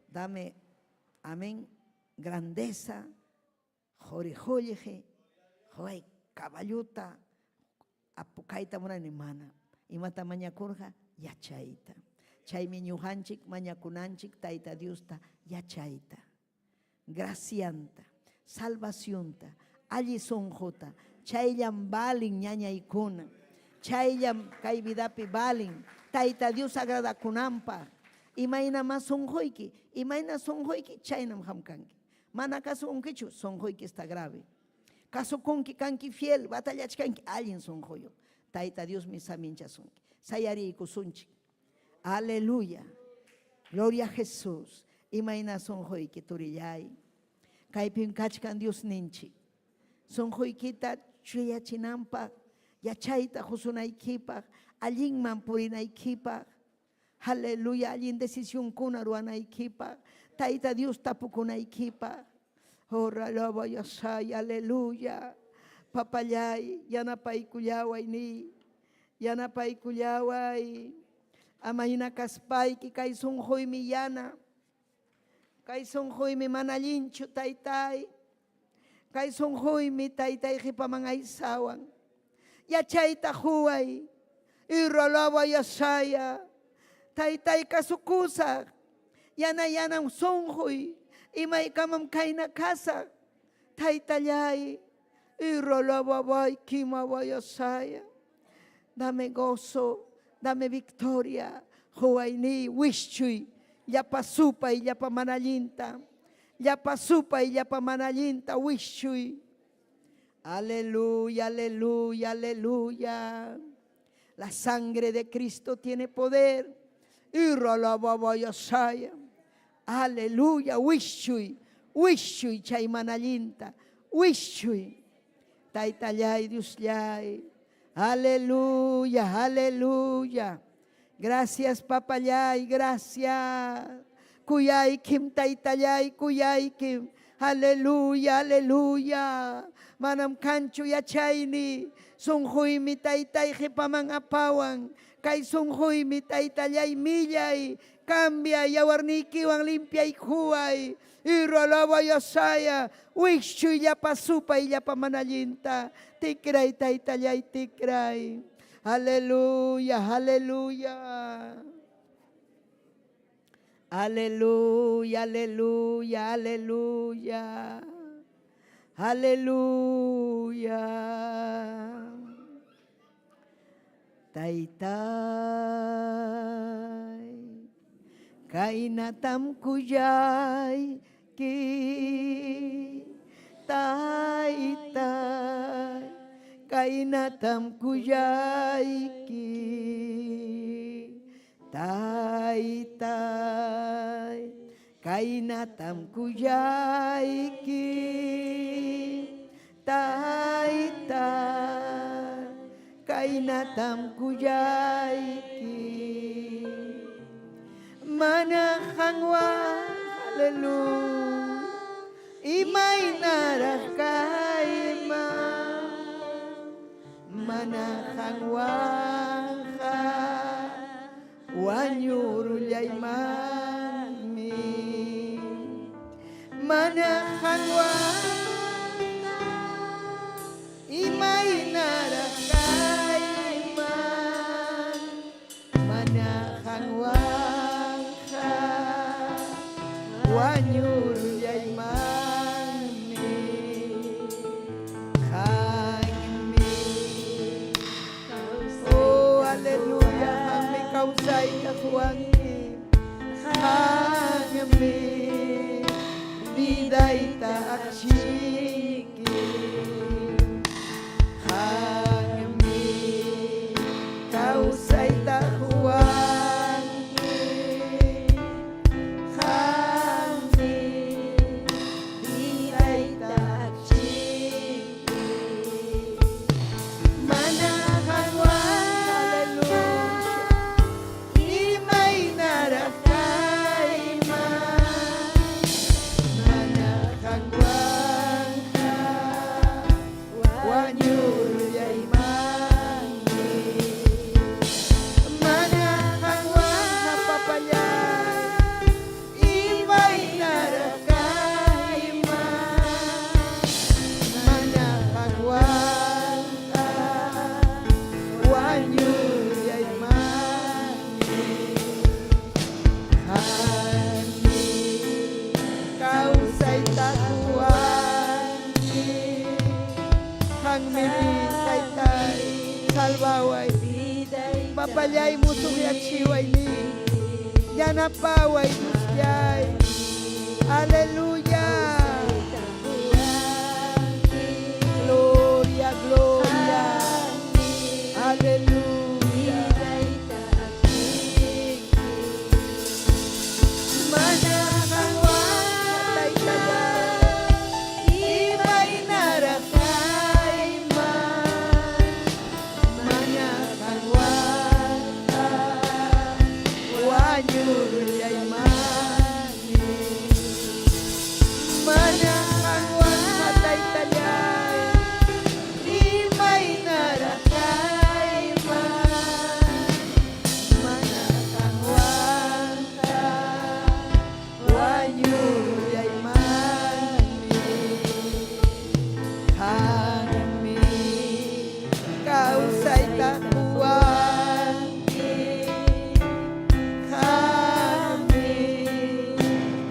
Dame, amén, grandeza, jorijoyeje, joy, caballuta, apukaita morani mana. Imata maña kurja, yachaita. Chaymi ñujanchik, maña kunanchik, Tayta Diosta, yachaita. Gracianta, salvacionta, alli sonjota, chayllam balin ñaña ikuna, chayllam kayvidapi balin, Tayta Dios agrada kunampa. Imayna más sonjoiki, imayna sonjoiki, chaynam hamkanki. Mana caso onkichu, sonjoiki está grave. Caso konki kanki fiel, batallachkanki, alguien sonjoyo. Tayta Dios mi samincha sonki. Sayari kusunchi. Aleluya. Gloria a Jesús. Imayna sonjoiki turillay. Kaipin kachkan Dios ninchi. Sonjoikita chuyachinampa, yachaita jusunaikipa, allinman purinaikipa. Aleluya, alguien decisión kuna ruana ikipa, Tayta Dios tapukuna ikipa. Ora lobo yasay, aleluya. Papayay, yana paikuyaway ni, yana paikuyaway. Amayna kaspay ki kay sonjoy mi yana, kay sonjoy mi manalincho taytay, kay sonjoy mi taytay hipamangay sawan. Yachayta huway, irolobo yasaya. Taytay kasukusa, yanam sonjoy, imay kamam kayna kasa, taytayay, irolababay kimawayasaya. Dame gozo, dame victoria, huayni wischuy, yapasupa y yapamanalinta, yapasupa y yapamanalinta wischuy. Aleluya, aleluya, aleluya. La sangre de Cristo tiene poder. Aleluya, wishui, wishui, chaymanalinta, wishui, taytayay, Dios yay. Aleluya, aleluya. Gracias, papayay, gracias. Kuyay kim taytayay, kuyay kim. Aleluya, aleluya. Manam kanchu yachayni. Sonjoy mi taytay hipamang apawan. Kay sonjoy mi taytayay millay. Cambia yawarniki wang limpia ikuay. Irolaba yasaya. Wishu yapasupa yapamanalinta. Tikray taytayay tikray. Aleluya, aleluya. Aleluya, aleluya, aleluya. Aleluya. Taytay, kainatam kuyay ki. Taytay, kainatam kuyay ki. Taytay, kainatam kuyay ki. Taytay, kainatam kuyay ki. Manahangwa, hallelujah, imay narakayma. manahan waha wanyurullay mami manahan waha imay narakayman manahan waha wanyurullay mami kami oh aleluya kami kausay kakuangin kami vida ita akshiki kami kausay takuangin kami vida ita akshiki manahan haleluya imay narakayman manahan wanyurullay mami manahan papayay imay narakayman manahan wanyurullay mami kami kausay takuangin hang mimi tay salvaway papayay musuh yaksiway ni yanapaway dusyay aleluya gloria gloria aleluya manahan watay tagay imay narakayman manahan wata wanyurullay mami manahan watay tagay imay narakayman manahan wata wanyurullay mami kami kausay takuangin kami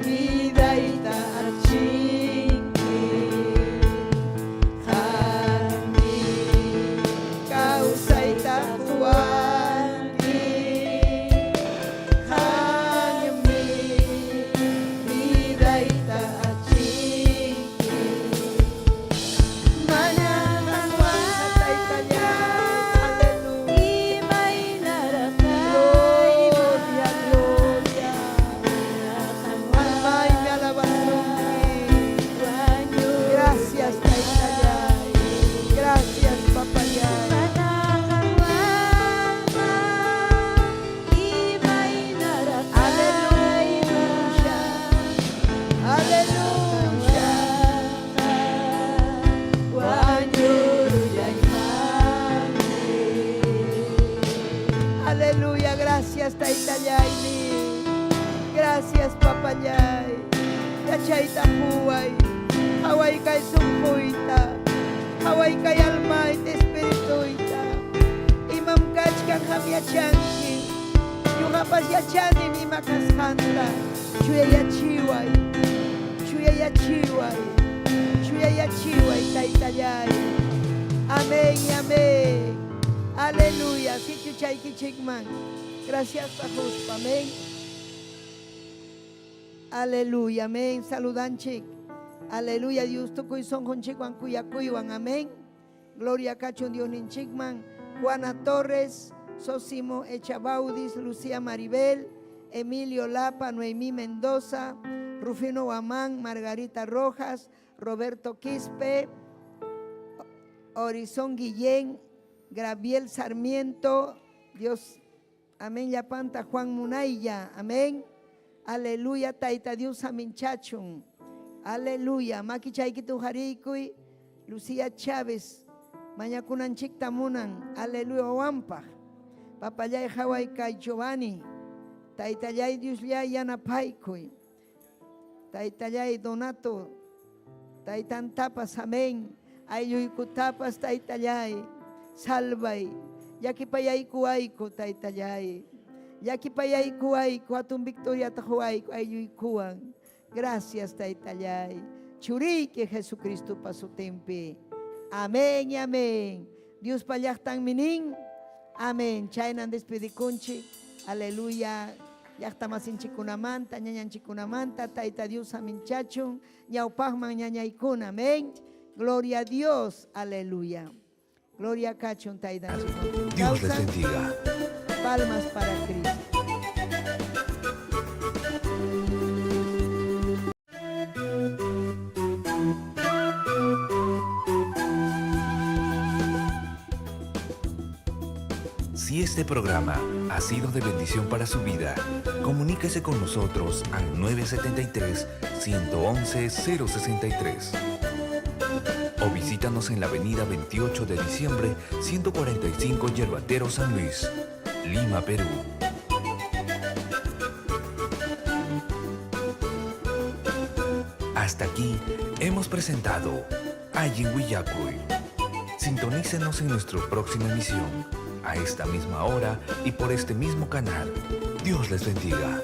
vida ita akshiki kami kausay takuangin kami vida ita akshiki manahan watay tagay aleluya imay narakayman gloria gloria almay me alabanzongin gracias tay tagay gracias papayay manahan wata imay narakayman aleluya wanyurullay mami aleluya gracias taytallay ni gracias papayay yachayta huway haway kay sumpuita haway kay almay te espirituita imam kach kang hamyachanki yukapas yachanin imakashanta chuya yachiway taytallay amén y amén aleluya sitio chayki chikman gracias a Dios amén aleluya amén saludanchik aleluya Dios tukuy son honchikwan kuyakuywan amén gloria kachun Dios ninchikman Juana Torres Sosimo Echabaudis Lucía Maribel Emilio Lapa Noemí Mendoza Rufino Guamán Margarita Rojas Roberto Quispe Horizon Guillén Gabriel Sarmiento Dios amén yapanta Juan Munaya amén aleluya taita Dios aminchachun aleluya maki chaykitu harikuy Lucía Chávez Mañakunanchikta munan, aleluya wampaj. Papayay Hawaii kay Giovanni. Taytallay Diosllay yanapaykuy. Taytallay Donato. Taytantapas amén. Ayuykutapas taytallay. Salvay. Yakipayayku ayku taytallay. Yakipayayku ayku atun Victoria tahuayku ayuykuan. Gracias taytallay. Churique Jesucristo paso tempe. Amén y amén. Dios payachtan minin. Amén. Chainan despedikunchi. Aleluya. Yachtamas chikunamanta, ñañan chikunamanta, taita Dios aminchachun, ñaupajman ñañaikuna. Amén. Gloria a Dios. Aleluya. Gloria a Cachun taita. Dios les bendiga. Palmas para Cristo. Si este programa ha sido de bendición para su vida, comuníquese con nosotros al 973-111-063 o visítanos en la avenida 28 de diciembre, 145 Yerbatero, San Luis, Lima, Perú. Hasta aquí hemos presentado Ayin Willacuy. Sintonícenos en nuestra próxima emisión, a esta misma hora y por este mismo canal. Dios les bendiga.